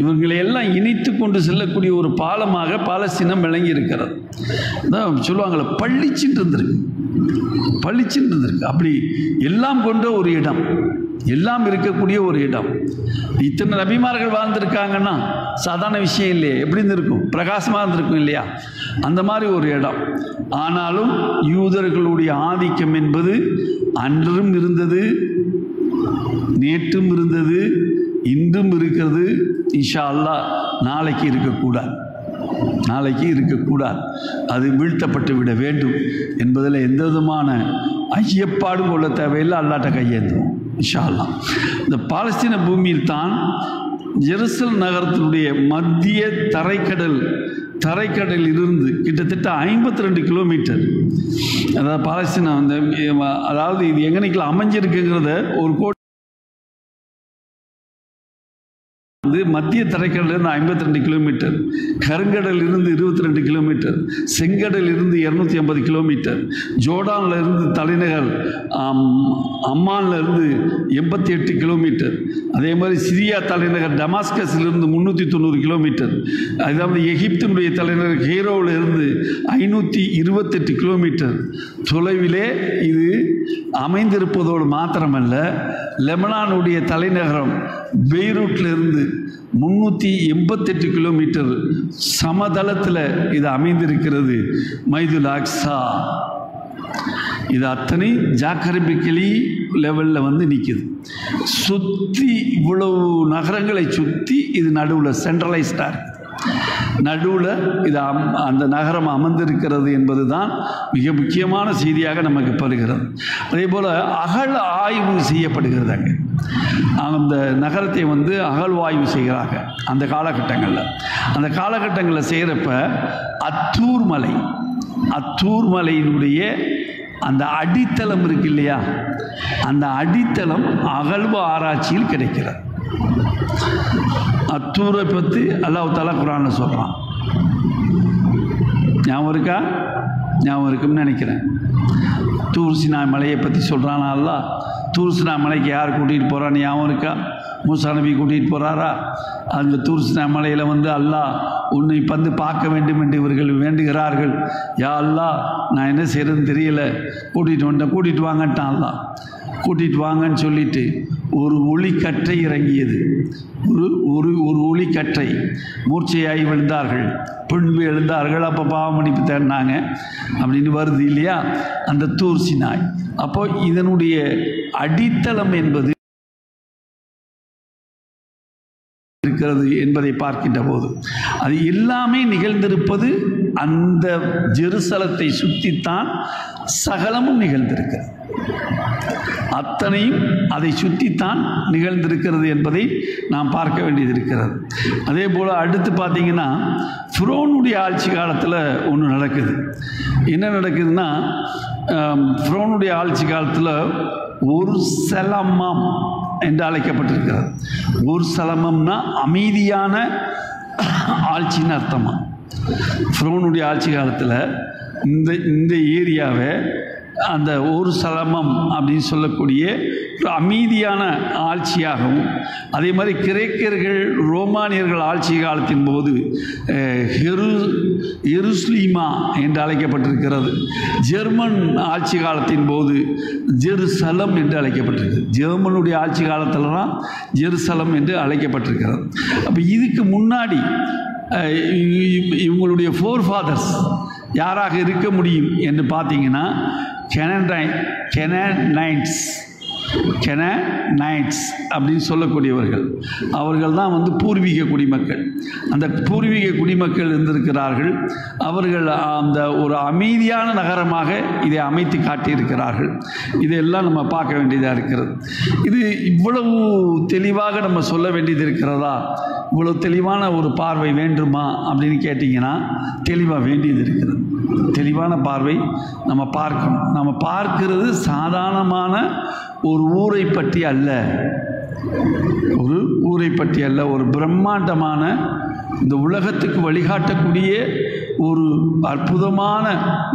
இவர்களை எல்லாம் இணைத்து கொண்டு செல்லக்கூடிய ஒரு பாலமாக பாலஸ்தீனம் விளங்கி இருக்கிறது. அதான் சொல்லுவாங்கள்ல, பள்ளிச்சின்னு இருந்திருக்கு, பள்ளிச்சின்னு இருந்திருக்கு. அப்படி எல்லாம் கொண்ட ஒரு இடம், எல்லாம் இருக்கக்கூடிய ஒரு இடம். இத்தனை நபிமார்கள் வாழ்ந்திருக்காங்கன்னா சாதாரண விஷயம் இல்லையே. எப்படி இருந்திருக்கும்? பிரகாசமாக இருந்திருக்கும் இல்லையா? அந்த மாதிரி ஒரு இடம். ஆனாலும் யூதர்களுடைய ஆதிக்கம் என்பது அன்றும் இருந்தது, நேற்றும் இருந்தது, இன்றும் இருக்கிறது. இன்ஷா அல்லாஹ் நாளைக்கு இருக்கக்கூடாது, நாளைக்கு இருக்கக்கூடாது. அது வீழ்த்தப்பட்டு விட வேண்டும் என்பதில் எந்த விதமான ஐயப்பாடும் கொள்ள தேவையில்லை. அல்லாட்ட கையேந்தும் இன்ஷா அல்லாஹ். இந்த பாலஸ்தீன பூமியில் தான் ஜெருசலம் நகரத்தினுடைய மத்திய தரைக்கடலில் இருந்து கிட்டத்தட்ட 52 கிலோமீட்டர், அதாவது பாலஸ்தீனா வந்து, அதாவது இது எங்கனைக்குள்ள அமைஞ்சிருக்குங்கிறத ஒரு கோடி வந்து மத்திய தரைக்கடலிருந்து 52 கிலோமீட்டர், கருங்கடல் இருந்து 22 கிலோமீட்டர், செங்கடல் இருந்து 250 கிலோமீட்டர், ஜோர்டானில் இருந்து தலைநகர் அம்மானில் இருந்து 88 கிலோமீட்டர், அதே மாதிரி சிரியா தலைநகர் டமாஸ்கஸிலிருந்து 390 கிலோமீட்டர், அதாவது எகிப்தினுடைய தலைநகர் கெய்ரோவில் இருந்து 528 கிலோமீட்டர் தொலைவிலே இது அமைந்திருப்பதோடு மாத்திரமல்ல, லெபனானுடைய தலைநகரம் பெய்ரூட்டில் இருந்து 388 கிலோமீட்டர் சமதளத்தில் இது அமைந்திருக்கிறது. மைதுல் அக்ஸா இது அத்தனை ஜாகிரபிக்கலி லெவலில் வந்து நிற்குது. சுற்றி இவ்வளவு நகரங்களை சுற்றி இது நடுவில் சென்ட்ரலைஸ்டாக இருக்குது. நடுவில் இது அந்த நகரம் அமர்ந்திருக்கிறது என்பது தான் மிக முக்கியமான செய்தியாக நமக்கு பெறுகிறது. அதே போல் அகழ் ஆய்வு செய்யப்படுகிறது. அங்கே அந்த நகரத்தை வந்து அகழ்வாய்வு செய்கிறாங்க அந்த காலகட்டங்களில் செய்கிறப்ப அத்தூர் மலையினுடைய அந்த அடித்தளம் இருக்கு இல்லையா, அந்த அடித்தளம் அகழ்வு ஆராய்ச்சியில் கிடைக்கிறது. அத்தூரை பற்றி அல்லாஹ் தஆலா குர்ஆன்ல சொல்கிறான். ஞாபகம் இருக்குன்னு நினைக்கிறேன். தூர் சினாய் மலையை பற்றி சொல்கிறானா அல்லாஹ்? தூர் சினாய் மலைக்கு யார் கூட்டிகிட்டு போகிறான்னு ஞாபகம் இருக்கா? மூசா நபி கூட்டிகிட்டு போகிறாரா? அங்கே தூர் சினாய் மலையில் வந்து அல்லாஹ் உன்னை வந்து பார்க்க வேண்டும் என்று இவர்கள் வேண்டுகிறார்கள். யா அல்லாஹ், நான் என்ன செய்கிறதுன்னு தெரியல, கூட்டிகிட்டு வாங்கட்டான் அல்லாஹ். கூட்டிகிட்டு வாங்கன்னு சொல்லிட்டு ஒரு ஒளிக்கற்றை இறங்கியது. ஒரு ஒளிக்கற்றை மூர்ச்சையாகி விழுந்தார்கள், பின்பு எழுந்தார்கள். அப்போ பாவ மன்னிப்பு தேடினாங்க அப்படின்னு வருது இல்லையா அந்த தூர் சினாய். அப்போ இதனுடைய அடித்தளம் என்பது இருக்கிறது என்பதை பார்க்கின்ற போது அது எல்லாமே நிகழ்ந்திருப்பது அந்த ஜெருசலத்தை சுற்றித்தான் சகலமும் நிகழ்ந்திருக்கிறது. அத்தனையும் அதை சுற்றித்தான் நிகழ்ந்திருக்கிறது என்பதை நாம் பார்க்க வேண்டியது இருக்கிறது. அதே போல் அடுத்து பார்த்தீங்கன்னா ஃபிரௌனுடைய ஆட்சி காலத்தில் ஒன்று நடக்குது. என்ன நடக்குதுன்னா, ஃபிரௌனுடைய ஆட்சி காலத்தில் ஒரு சலமம் என்று அழைக்கப்பட்டிருக்கிறது. ஒரு சலமம்னா அமைதியான ஆட்சின்னு அர்த்தமா. ஃபிரௌனுடைய ஆட்சி காலத்தில் இந்த ஏரியாவை அந்த ஒரு சலமம் அப்படின்னு சொல்லக்கூடிய ஒரு அமைதியான ஆட்சியாகவும், அதே மாதிரி கிரேக்கர்கள் ரோமானியர்கள் ஆட்சி காலத்தின் போது எருசலேமா என்று அழைக்கப்பட்டிருக்கிறது. ஜெர்மன் ஆட்சி காலத்தின் போது ஜெருசலம் என்று அழைக்கப்பட்டிருக்கிறது. ஜெர்மனுடைய ஆட்சி காலத்தில் தான் ஜெருசலம் என்று அழைக்கப்பட்டிருக்கிறது. அப்போ இதுக்கு முன்னாடி இவங்களுடைய ஃபோர்ஃபாதர்ஸ் யாராக இருக்க முடியும் என்று பார்த்தீங்கன்னா கெனானைட்ஸ் அப்படின்னு சொல்லக்கூடியவர்கள். அவர்கள் தான் வந்து பூர்வீக குடிமக்கள். அந்த பூர்வீக குடிமக்கள் இருந்திருக்கிறார்கள். அவர்கள் அந்த ஒரு அமைதியான நகரமாக இதை அமைத்து காட்டியிருக்கிறார்கள். இதையெல்லாம் நம்ம பார்க்க வேண்டியதாக இருக்கிறது. இது இவ்வளவு தெளிவாக நம்ம சொல்ல வேண்டியது இருக்கிறதா? இவ்வளவு தெளிவான ஒரு பார்வை வேண்டுமா அப்படின்னு கேட்டிங்கன்னா தெளிவாக வேண்டியது இருக்கிறது. தெளிவான பார்வை நம்ம பார்க்கணும். நம்ம பார்க்கிறது சாதாரணமான ஒரு ஊரை பற்றி அல்ல, ஒரு பிரம்மாண்டமான இந்த உலகத்துக்கு வழிகாட்டக்கூடிய ஒரு அற்புதமான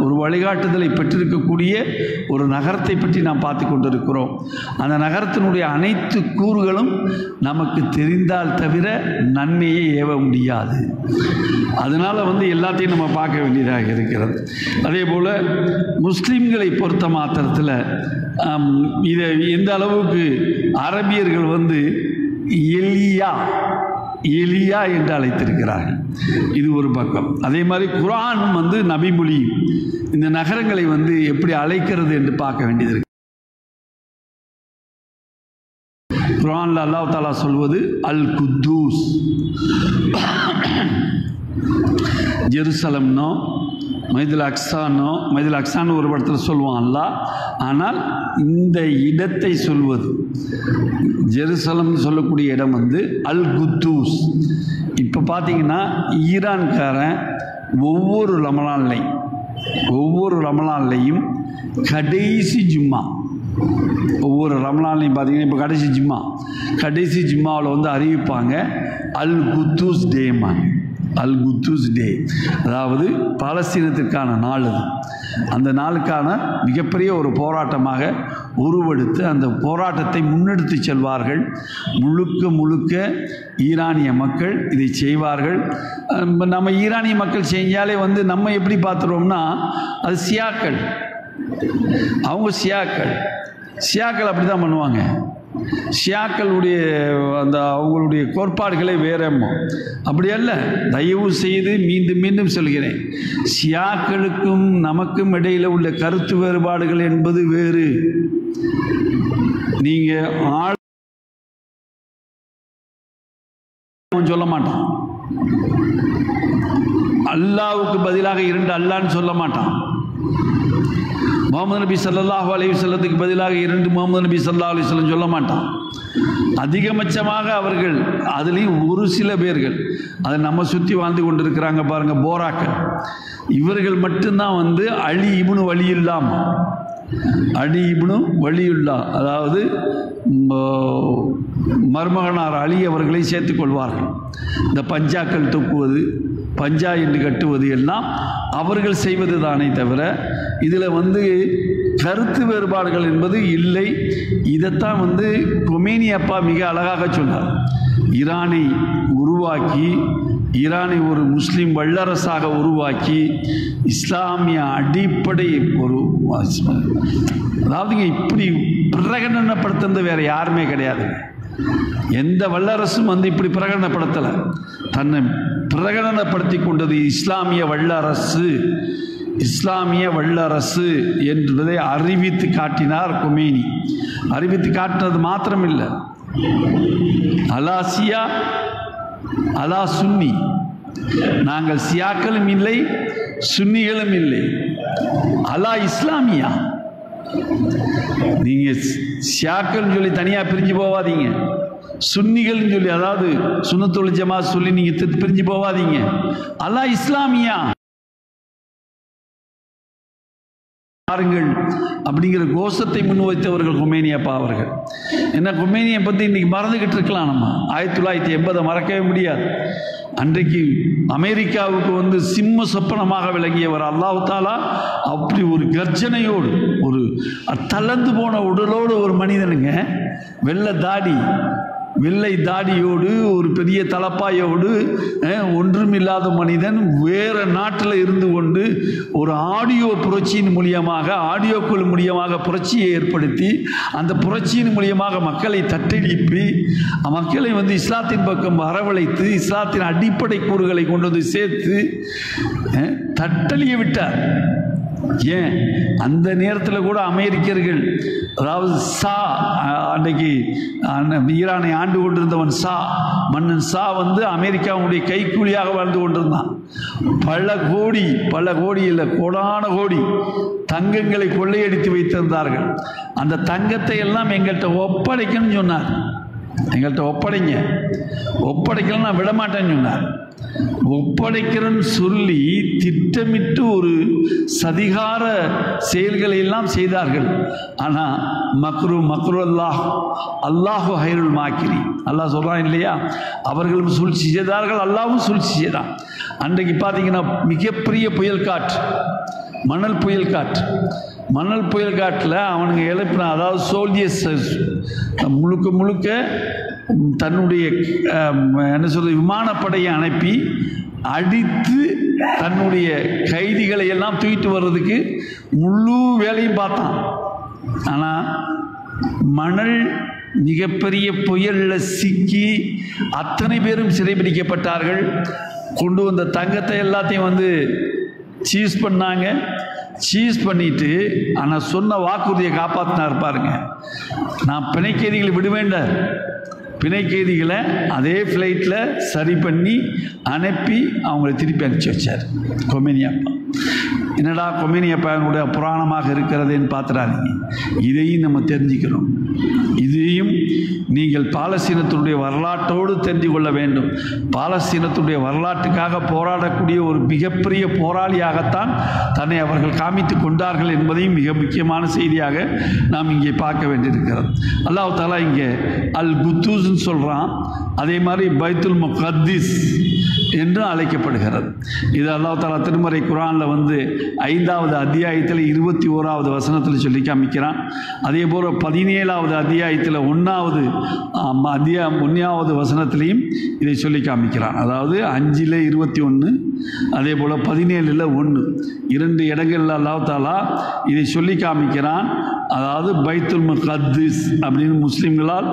ஒரு வழிகாட்டுதலை பெற்றிருக்கக்கூடிய ஒரு நகரத்தை பற்றி நாம் பார்த்து கொண்டிருக்கிறோம். அந்த நகரத்தினுடைய அனைத்து கூறுகளும் நமக்கு தெரிந்தால் தவிர நன்மையை ஏவ முடியாது. அதனால் வந்து எல்லாத்தையும் நம்ம பார்க்க வேண்டியதாக இருக்கிறது. அதே போல் முஸ்லீம்களை பொறுத்த மாத்திரத்தில் இதை எந்த அளவுக்கு அரபியர்கள் வந்து எலியா என்று அழைத்திருக்கிறார்கள். இது ஒரு பக்கம். அதே மாதிரி குர்ஆனும் வந்து நபிமொழி இந்த நகரங்களை வந்து எப்படி அழைக்கிறது என்று பார்க்க வேண்டியது இருக்கு. குர்ஆன்ல அல்லாஹ் தஆலா சொல்வது அல் குத்தூஸ். ஜெருசலம்னோ மைதுல் அக்ஸான்னு ஒரு படத்தில் சொல்லுவான் அல்லாஹ். ஆனால் இந்த இடத்தை சொல்வது ஜெருசலம் சொல்லக்கூடிய இடம் வந்து அல் குத்தூஸ். இப்போ பார்த்தீங்கன்னா ஈரான்காரன் ஒவ்வொரு ரமலான்லையும் கடைசி ஜும்மா, ஒவ்வொரு ரமலான்லையும் பார்த்தீங்கன்னா இப்போ கடைசி ஜும்மாவில் வந்து அறிவிப்பாங்க அல் குத்தூஸ் டேமாங்க. அல் குத்தூஸ் டே, அதாவது பாலஸ்தீனத்திற்கான நாள். அது அந்த நாளுக்கான மிகப்பெரிய ஒரு போராட்டமாக உருவெடுத்து அந்த போராட்டத்தை முன்னெடுத்து செல்வார்கள். முழுக்க ஈரானிய மக்கள் இதை செய்வார்கள். நம்ம ஈரானிய மக்கள் செஞ்சாலே வந்து நம்ம எப்படி பார்த்துருவோம்னா அது சியாக்கள், அவங்க சியாக்கள் அப்படி தான் பண்ணுவாங்க. ஷியாக்களுடைய அந்த அவங்களுடைய கோட்பாடுகளே வேறமோ அப்படி அல்ல. தயவு செய்து மீண்டும் சொல்கிறேன், ஷியாக்களுக்கும் நமக்கும் இடையில் உள்ள கருத்து வேறுபாடுகள் என்பது வேறு. நீங்கள் சொல்ல மாட்டான், அல்லாவுக்கு பதிலாக 2 அல்லான்னு சொல்ல மாட்டான். முகமது நபி ஸல்லல்லாஹு அலைஹி வஸல்லத்துக்கு பதிலாக 2 முகமது நபி ஸல்லல்லாஹு அலைஹி வஸல்லம் சொல்ல மாட்டான். அதிகபட்சமாக அவர்கள் அதுலேயும் ஒரு சில பேர்கள் அதை நம்ம சுற்றி வாழ்ந்து கொண்டிருக்கிறாங்க பாருங்க, போராக்கள். இவர்கள் மட்டும்தான் வந்து அலி இப்னு வலியுல்லாம், அலி இப்னு வலியுல்லா, அதாவது மருமகனார் அலி அவர்களை சேர்த்துக் கொள்வார்கள். இந்த பஞ்சாக்கள் தூக்குவது, பஞ்சா என்று கட்டுவது எல்லாம் அவர்கள் செய்வது தானே தவிர இதில் வந்து கருத்து வேறுபாடுகள் என்பது இல்லை. இதைத்தான் வந்து கொமேனி அப்பா மிக அழகாக சொன்னார். ஈரானை உருவாக்கி, ஈரானை ஒரு முஸ்லீம் வல்லரசாக உருவாக்கி, இஸ்லாமிய அடிப்படை ஒரு, அதாவதுங்க இப்படி பிரகடனப்படுத்துறது வேறு யாருமே கிடையாது. எந்த வல்லரசும் வந்து இப்படி பிரகடனப்படுத்தலை. தன்னை பிரகடனப்படுத்தி கொண்டது இஸ்லாமிய வல்லரசு, இஸ்லாமிய வல்லரசு என்பதை அறிவித்து காட்டினார் கொமேனி. அறிவித்து காட்டினது மாத்திரமில்லை, அலா சியா அலா சுன்னி, நாங்கள் சியாக்களும் இல்லை சுன்னிகளும் இல்லை, அலா இஸ்லாமியா. நீங்க சியாக்கள் சொல்லி தனியா பிரிஞ்சு போவாதீங்க, சுன்னிகள் சொல்லி, அதாவது சுன்னத்துல் ஜமாத் சொல்லி நீங்க பிரிஞ்சு போவாதீங்க, அலா இஸ்லாமியா பாருங்கள் அப்படிங்கிற கோஷத்தை முன்வைத்தவர்கள் கொமேனி அப்பா அவர்கள். என்ன கொமேனியை பற்றி இன்னைக்கு மறந்துகிட்டு இருக்கலாம். நம்ம 1980 மறக்கவே முடியாது. அன்றைக்கு அமெரிக்காவுக்கு வந்து சிம்ம சொப்பனமாக விளங்கியவர் அல்லாஹ் தாலா அப்படி ஒரு கர்ஜனையோடு, ஒரு தளர்ந்து போன உடலோடு ஒரு மனிதனுங்க, வெள்ளை தாடியோடு, ஒரு பெரிய தலப்பாயோடு, ஒன்றுமில்லாத மனிதன் வேறு நாட்டில் இருந்து கொண்டு ஒரு ஆடியோ புரட்சியின் மூலியமாக, ஆடியோக்கள் மூலியமாக புரட்சியை ஏற்படுத்தி, அந்த புரட்சியின் மூலியமாக மக்களை தட்டெழுப்பி, மக்களை வந்து இஸ்லாத்தின் பக்கம் வரவழைத்து, இஸ்லாத்தின் அடிப்படை கூறுகளை கொண்டு வந்து சேர்த்து தட்டழிய விட்டார். ஏன் அந்த நேரத்தில் கூட அமெரிக்கர்கள், அதாவது ஷா, அன்றைக்கு ஈரானை ஆண்டு கொண்டிருந்தவன் ஷா, மன்னன் ஷா வந்து அமெரிக்காவுடைய கைக்கூலியாக வாழ்ந்து கொண்டிருந்தான். பல கோடி இல்லை, கோடான கோடி தங்கங்களை கொள்ளையடித்து வைத்திருந்தார்கள். அந்த தங்கத்தை எல்லாம் எங்கள்கிட்ட ஒப்படைக்கணும்னு சொன்னார். எங்கள்கிட்ட ஒப்படைக்கலாம், நான் விடமாட்டேன்னு சொன்னார். ஒப்படைக்கிறேன்னு சொல்லி திட்டமிட்டு ஒரு சதிகார செயல்களை எல்லாம் செய்தார்கள். ஆனால் மக்ரு அல்லாஹு ஹைருல் மாக்கிரி, அல்லாஹ் சொல்றான் இல்லையா, அவர்களும் சூழ்ச்சி செய்தார்கள், அல்லாஹ்வும் சூழ்ச்சி செய்தான். அன்றைக்கு பார்த்தீங்கன்னா மிகப்பெரிய புயல் காற்று, மணல் புயல் காட்டில் அவனுங்க எழுப்பின, அதாவது சோல்ஜர்ஸ் முழுக்க தன்னுடைய என்ன சொல்றது விமானப்படையை அனுப்பி அடித்து தன்னுடைய கைதிகளை எல்லாம் தூக்கிட்டு வர்றதுக்கு முழு வேலையும் பார்த்தான். ஆனால் மணல் மிகப்பெரிய புயலில் சிக்கி அத்தனை பேரும் சிறைபிடிக்கப்பட்டார்கள். கொண்டு வந்த தங்கத்தை எல்லாத்தையும் வந்து சீஸ் பண்ணாங்க. சீஸ் பண்ணிட்டு, ஆனால் சொன்ன வாக்குறுதியை காப்பாற்றினார் பாருங்க. நான் பிணை கைதிகளை விடுவேண்டார், பிணை கைதிகளை அதே ஃப்ளைட்டில் சரி பண்ணி அனுப்பி அவங்களை திருப்பி அனுப்பிச்சி வச்சார் கொமேனி அப்பா. என்னடா கொமேனி அப்பாவுடைய புராணமாக இருக்கிறதுன்னு பார்த்துடாதீங்க, இதையும் நம்ம தெரிஞ்சுக்கணும். இதையும் நீங்கள் பாலஸ்தீனத்தினுடைய வரலாற்றோடு தெரிந்து கொள்ள வேண்டும். பாலஸ்தீனத்துடைய வரலாற்றுக்காக போராடக்கூடிய ஒரு மிகப்பெரிய போராளியாகத்தான் தன்னை அவர்கள் காமித்து கொண்டார்கள் என்பதையும் மிக முக்கியமான செய்தியாக நாம் இங்கே பார்க்க வேண்டியிருக்கிறது. அல்லாஹ் தஆலா இங்கே அல் குத்தூஸ்ன்னு சொல்கிறான். அதே மாதிரி பைத்துல் முகத்திஸ் என்று அழைக்கப்படுகிறது. இது அல்லாஹ் தஆலா திருமறை குர்ஆனில் வந்து 5வது அத்தியாயத்தில் 21வது வசனத்தில் சொல்லி காமிக்கிறான். அதே போல் 17வது அத்தியாயத்தில் 1வது வசனத்திலையும் இதை சொல்லி காமிக்கிறான். அதாவது 5ல் 21, அதே போல் 17ல் 1, 2 இடங்களில் அல்லாஹ் தஆலா இதை சொல்லி காமிக்கிறான். அதாவது பைத்துல் முகத்திஸ் அப்படின்னு முஸ்லிம்களால்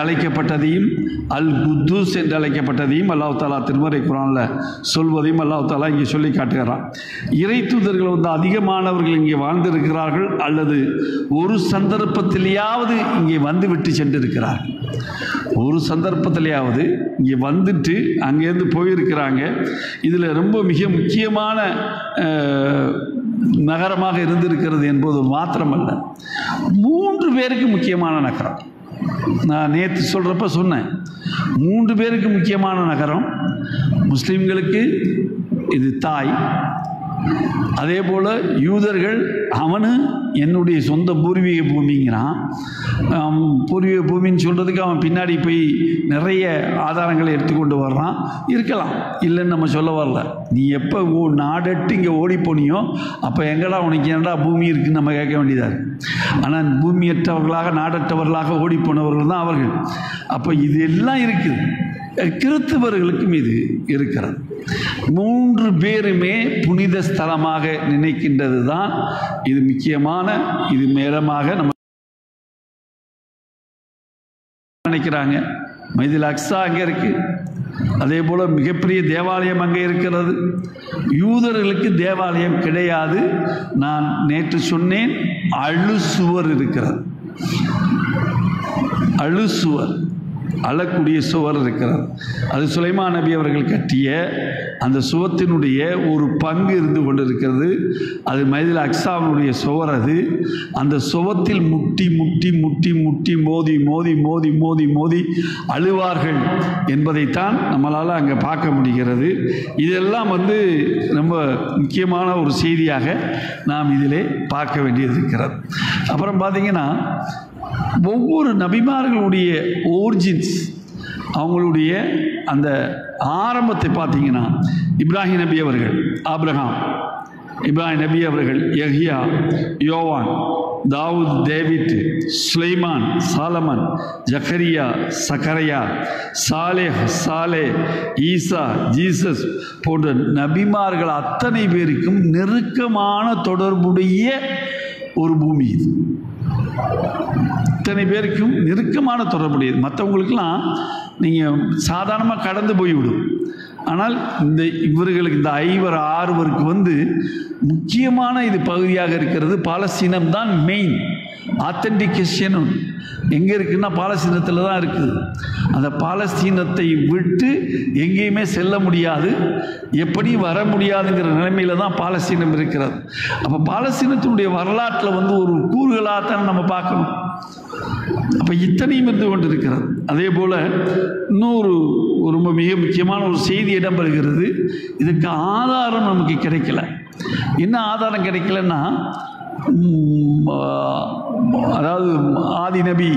அழைக்கப்பட்டதையும் அல் குத்தூஸ் என்று அழைக்கப்பட்டதையும் அல்லாஹ் தஆலா திருமறை குர்ஆனில் சொல்வதையும் அல்லாஹ் தஆலா இங்கே சொல்லி காட்டுகிறான். இறை தூதர்கள் வந்து அதிகமானவர்கள் இங்கே வாழ்ந்திருக்கிறார்கள், அல்லது ஒரு சந்தர்ப்பத்திலேயாவது இங்கே வந்துவிட்டு சென்றிருக்கிறார்கள். ஒரு சந்தர்ப்பத்திலேயாவது இங்கே வந்துட்டு அங்கேருந்து போயிருக்கிறாங்க. இதில் ரொம்ப மிக முக்கியமான நகரமாக இருந்திருக்கிறது என்பது மாத்திரமல்ல, 3 பேருக்கு முக்கியமான நகரம். நான் நேற்று சொல்கிறப்ப சொன்னேன், 3 பேருக்கு முக்கியமான நகரம். முஸ்லீம்களுக்கு இது தாய், அதே போல் யூதர்கள் அவனு என்னுடைய சொந்த பூர்வீக பூமிங்கிறான். பூர்வீக பூமின்னு சொல்கிறதுக்கு அவன் பின்னாடி போய் நிறைய ஆதாரங்களை எடுத்துக்கொண்டு வர்றான். இருக்கலாம், இல்லைன்னு நம்ம சொல்ல வரல. நீ எப்போ நாடட்டு இங்கே ஓடி போனியோ அப்போ எங்கடா உனக்கு என்னடா பூமி இருக்குன்னு நம்ம கேட்க வேண்டியதாக இருக்குது. ஆனால் பூமியற்றவர்களாக நாடற்றவர்களாக ஓடி போனவர்கள் தான் அவர்கள். அப்போ இது எல்லாம் இருக்குது. கிறிஸ்தவர்களுக்கும் இது இருக்கிறது. 3 பேருமே புனித ஸ்தலமாக நினைக்கின்றது தான் இது முக்கியமான, இது மேலமாக நம்ம நினைக்கிறாங்க. மைதில் அக்ஸா அங்கே இருக்கு, அதே போல மிகப்பெரிய தேவாலயம் அங்கே இருக்கிறது. யூதர்களுக்கு தேவாலயம் கிடையாது. நான் நேற்று சொன்னேன், அழுசுவர் இருக்கிறது. அழுசுவர், அழக்கூடிய சுவர் இருக்கிறது. அது சுலைமான் நபி அவர்கள் கட்டிய அந்த சுவத்தினுடைய ஒரு பங்கு இருந்து கொண்டிருக்கிறது. அது மைதில் அக்ஸாவினுடைய சுவர். அது அந்த சுவத்தில் முட்டி முட்டி முட்டி முட்டி மோதி மோதி மோதி மோதி மோதி அழுவார்கள் என்பதைத்தான் நம்மளால் அங்கே பார்க்க முடிகிறது. இதெல்லாம் ரொம்ப முக்கியமான ஒரு செய்தியாக நாம் இதிலே பார்க்க வேண்டியது இருக்கிறது. அப்புறம் பார்த்தீங்கன்னா, ஒவ்வொரு நபிமார்களுடைய ஓரிஜின்ஸ், அவங்களுடைய அந்த ஆரம்பத்தை பார்த்தீங்கன்னா, இப்ராஹிம் நபி அவர்கள் ஆபிரகாம், இப்ராஹிம் நபி அவர்கள் யஹ்யா, யோவான், தாவூத், டேவிட், சுலைமான், சாலமன், ஜக்கரியா, சக்கரையா, சாலே, ஈசா, ஜீசஸ் போன்ற நபிமார்கள் அத்தனை பேருக்கும் நெருக்கமான தொடர்புடைய ஒரு பூமி இது. இத்தனை பேருக்கும் நெருக்கமான தொடர்புடையது. மற்றவங்களுக்கெல்லாம் நீங்கள் சாதாரணமாக கடந்து போய்விடும். ஆனால் இவர்களுக்கு இந்த 6 முக்கியமான இது பகுதியாக இருக்கிறது. பாலஸ்தீனம் தான் மெயின். ஆத்தென்டிகேஷன் எங்கே இருக்குன்னா பாலஸ்தீனத்தில் தான் இருக்குது. அந்த பாலஸ்தீனத்தை விட்டு எங்கேயுமே செல்ல முடியாது, எப்படி வர முடியாதுங்கிற நிலைமையில தான் பாலஸ்தீனம் இருக்கிறது. அப்போ பாலஸ்தீனத்தினுடைய வரலாற்றில் ஒரு கூறுகளாகத்தான் நம்ம பார்க்கணும். அப்போ இத்தனையும் இருந்து கொண்டு இருக்கிறது. அதே போல் இன்னொரு ரொம்ப மிக முக்கியமான ஒரு செய்தி இடம்பெறுகிறது. இதுக்கு ஆதாரம் நமக்கு கிடைக்கல. என்ன ஆதாரம் கிடைக்கலன்னா, அதாவது ஆதி நபி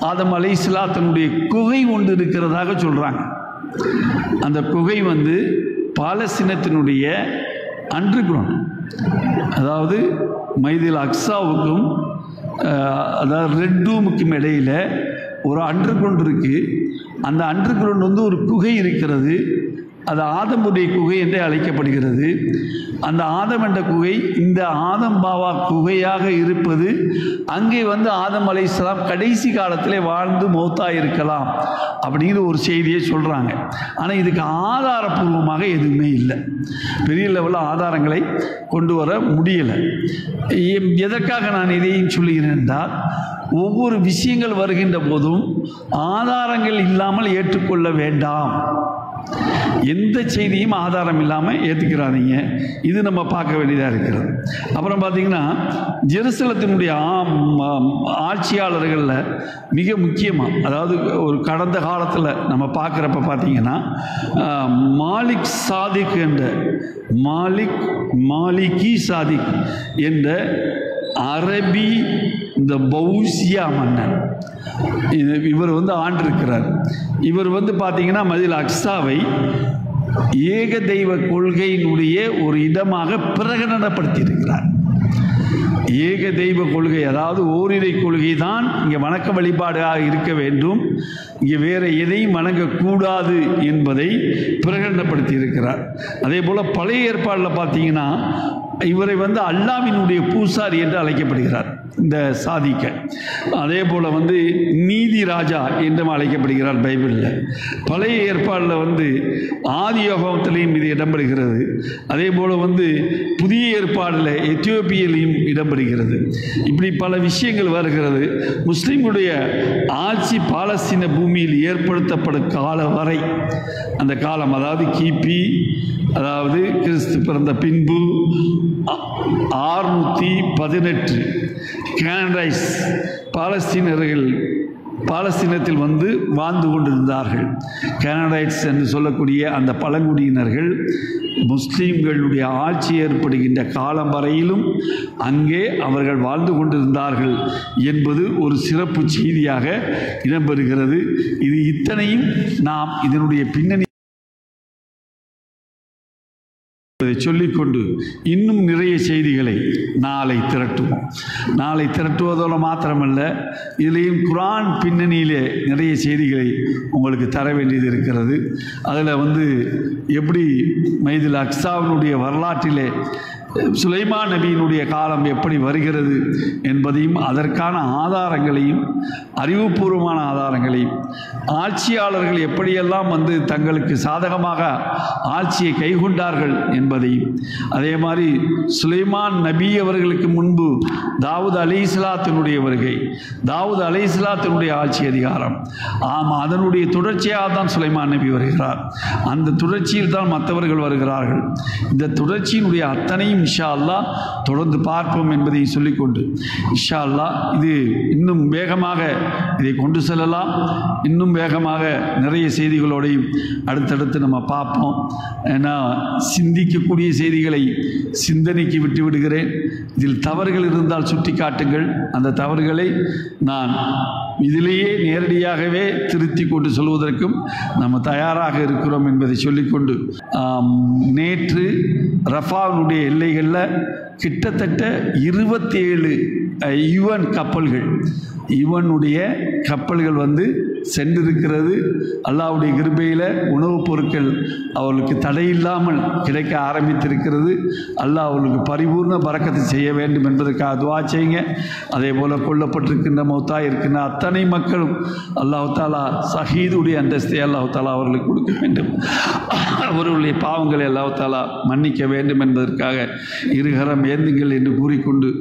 ஆதம் அலைஹிஸ்ஸலாத்தினுடைய குகை ஒன்று இருக்கிறதாக சொல்கிறாங்க. அந்த குகை பாலஸ்தீனத்தினுடைய அண்டர்கிரவுண்ட், அதாவது மைதில் அக்ஸாவுக்கும் அதாவது ரெட் டூமுக்கும் இடையில் ஒரு அண்டர்கிரவுண்ட் இருக்குது. அந்த அண்டர்கிரவுண்ட் ஒரு குகை இருக்கிறது. அது ஆதமுடைய குகை என்றே அழைக்கப்படுகிறது. அந்த ஆதம் என்ற குகை இந்த ஆதம் பாவா குகையாக இருப்பது, அங்கே ஆதம் அலைஹிஸ்ஸலாம் கடைசி காலத்திலே வாழ்ந்து மௌத்தாக இருக்கலாம் அப்படிங்கிற ஒரு செய்தியை சொல்கிறாங்க. ஆனால் இதுக்கு ஆதாரபூர்வமாக எதுவுமே இல்லை. பெரிய லெவலில் ஆதாரங்களை கொண்டு வர முடியலை. எதற்காக நான் இதையும் சொல்லுகிறேன் என்றால், ஒவ்வொரு விஷயங்கள் வருகின்ற போதும் ஆதாரங்கள் இல்லாமல் ஏற்றுக்கொள்ள வேண்டாம். எந்த செய்தியும் ஆதாரம் இல்லாமல் ஏற்றுக்கிறாதீங்க. இது நம்ம பார்க்க வேண்டியதாக இருக்கிறது. அப்புறம் பார்த்தீங்கன்னா, ஜெருசலத்தினுடைய ஆட்சியாளர்களில் மிக முக்கியமாக, அதாவது ஒரு கடந்த காலத்தில் நம்ம பார்க்குறப்ப பார்த்தீங்கன்னா, மாலிக் சாதிக் என்ற மாலிகி சாதிக் என்ற அரபி இந்த பௌசியா மன்னன், இவர் ஆண்டிருக்கிறார். இவர் பார்த்தீங்கன்னா மதில் அக்ஸாவை ஏக தெய்வ கொள்கையினுடைய ஒரு இடமாக பிரகடனப்படுத்தியிருக்கிறார். ஏக தெய்வ கொள்கை, அதாவது ஓரிரை கொள்கை தான் இங்கே வணக்க வழிபாடாக இருக்க வேண்டும், இங்கே வேறு எதையும் வணங்கக்கூடாது என்பதை பிரகடனப்படுத்தி இருக்கிறார். அதே போல் பழைய ஏற்பாடில் பார்த்தீங்கன்னா, இவரை அல்லாவினுடைய பூசாரி என்று அழைக்கப்படுகிறார் இந்த சாதிக்க. அதே போல் நீதி ராஜா என்றும் அழைக்கப்படுகிறார் பைபிளில். பழைய ஏற்பாடில் ஆதி யோகத்திலையும் இது இடம்பெறுகிறது. அதே போல் புதிய ஏற்பாடில் எத்தியோப்பியிலையும் இடம்பெறுகிறது. இப்படி பல விஷயங்கள் வருகிறது. முஸ்லிம்களுடைய ஆட்சி பாலஸ்தீன பூமியில் ஏற்படுத்தப்படும் காலம் வரை, அந்த காலம் அதாவது கிபி, அதாவது கிறிஸ்து பிறந்த பின்பு 618 கேனடைஸ் பாலஸ்தீனர்கள் பாலஸ்தீனத்தில் வந்து வாழ்ந்து கொண்டிருந்தார்கள். கேனடைட்ஸ் என்று சொல்லக்கூடிய அந்த பழங்குடியினர்கள் முஸ்லீம்களுடைய ஆட்சி ஏற்படுகின்ற காலம் வரையிலும் அங்கே அவர்கள் வாழ்ந்து கொண்டிருந்தார்கள் என்பது ஒரு சிறப்பு செய்தியாக இடம்பெறுகிறது. இது இத்தனையும் நாம் இதனுடைய பின்னணி சொல்லிக்கொண்டு இன்னும் நிறைய செய்திகளை நாளை திரட்டுவோம். நாளை திரட்டுவதோடு மாத்திரமல்ல, இதிலேயும் குர்ஆன் பின்னணியிலே நிறைய செய்திகளை உங்களுக்கு தர வேண்டியது இருக்கிறது. அதில் எப்படி மைதுல் அக்ஸாவினுடைய வரலாற்றிலே சுலைமான் நபியினுடைய காலம் எப்படி வருகிறது என்பதையும், அதற்கான ஆதாரங்களையும், அறிவுபூர்வமான ஆதாரங்களையும், ஆட்சியாளர்கள் எப்படியெல்லாம் தங்களுக்கு சாதகமாக ஆட்சியை கைகொண்டார்கள் என்பதையும், அதே மாதிரி சுலைமான் நபி அவர்களுக்கு முன்பு தாவூத் அலைஹிஸ்ஸலாத்தினுடைய வருகை, தாவூத் அலைஹிஸ்ஸலாத்தினுடைய ஆட்சி அதிகாரம், அதனுடைய தொடர்ச்சியாக தான் சுலைமான் நபி வருகிறார். அந்த தொடர்ச்சியில் தான் மற்றவர்கள் வருகிறார்கள். இந்த தொடர்ச்சியினுடைய அத்தனையும் இன்ஷா அல்லாஹ் தொடர்ந்து பார்ப்போம் என்பதை சொல்லிக்கொண்டு, இன்ஷா அல்லாஹ் இது இன்னும் வேகமாக இதை கொண்டு செல்லலாம். இன்னும் வேகமாக நிறைய செய்திகளோடையும் அடுத்தடுத்து நம்ம பார்ப்போம். ஏன்னா சிந்திக்கக்கூடிய செய்திகளை சிந்தனைக்கு விட்டு விடுகிறேன். இதில் தவறுகள் இருந்தால் சுட்டி காட்டுங்கள். அந்த தவறுகளை நான் இதிலேயே நேரடியாகவே திருத்தி கொண்டு சொல்வதற்கும் நம்ம தயாராக இருக்கிறோம் என்பதை சொல்லிக்கொண்டு, நேற்று ரஃபாவினுடைய எல்லைகளில் கிட்டத்தட்ட 27 யுஎன் கப்பல்கள், யுஎனுடைய கப்பல்கள் சென்றிருக்கிறது. அல்லாஹ்வுடைய கிருபையில் உணவுப் பொருட்கள் அவர்களுக்கு தடையில்லாமல் கிடைக்க ஆரம்பித்திருக்கிறது. அல்லாஹ் அவர்களுக்கு பரிபூர்ண பரக்கத்தை செய்ய வேண்டும் என்பதற்காக துஆ செய்யுங்க. அதே போல் கொல்லப்பட்டிருக்கின்ற மௌத்தாய் இருக்கின்ற அத்தனை மக்களும் அல்லாஹ் தாலா ஷஹீதுடைய அந்தஸ்தை அல்லாஹ் தாலா அவர்களுக்கு கொடுக்க வேண்டும். அவர்களுடைய பாவங்களை அல்லாஹ் தாலா மன்னிக்க வேண்டும் என்பதற்காக இருகரம் ஏந்துங்கள் என்று கூறிக்கொண்டு,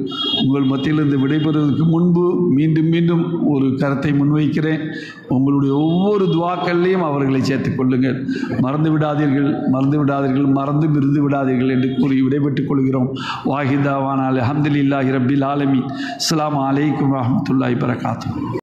உங்கள் மத்தியிலிருந்து விடைபெறுவதற்கு முன்பு மீண்டும் மீண்டும் ஒரு கருத்தை முன்வைக்கிறேன். உங்களுடைய ஒவ்வொரு துஆக்கள்லையும் அவர்களை சேர்த்துக் கொள்ளுங்கள். மறந்து விடாதீர்கள், மறந்து விடாதீர்கள், மறந்து இருந்து விடாதீர்கள் என்று கூறி விடைபெற்றுக் கொள்கிறோம். வாஹிதாவான அல்ஹம்துலில்லாஹி ரப்பில் ஆலமீன். அஸ்ஸலாமு அலைக்கும் வரஹ்மத்துல்லாஹி வபரகாத்துஹு.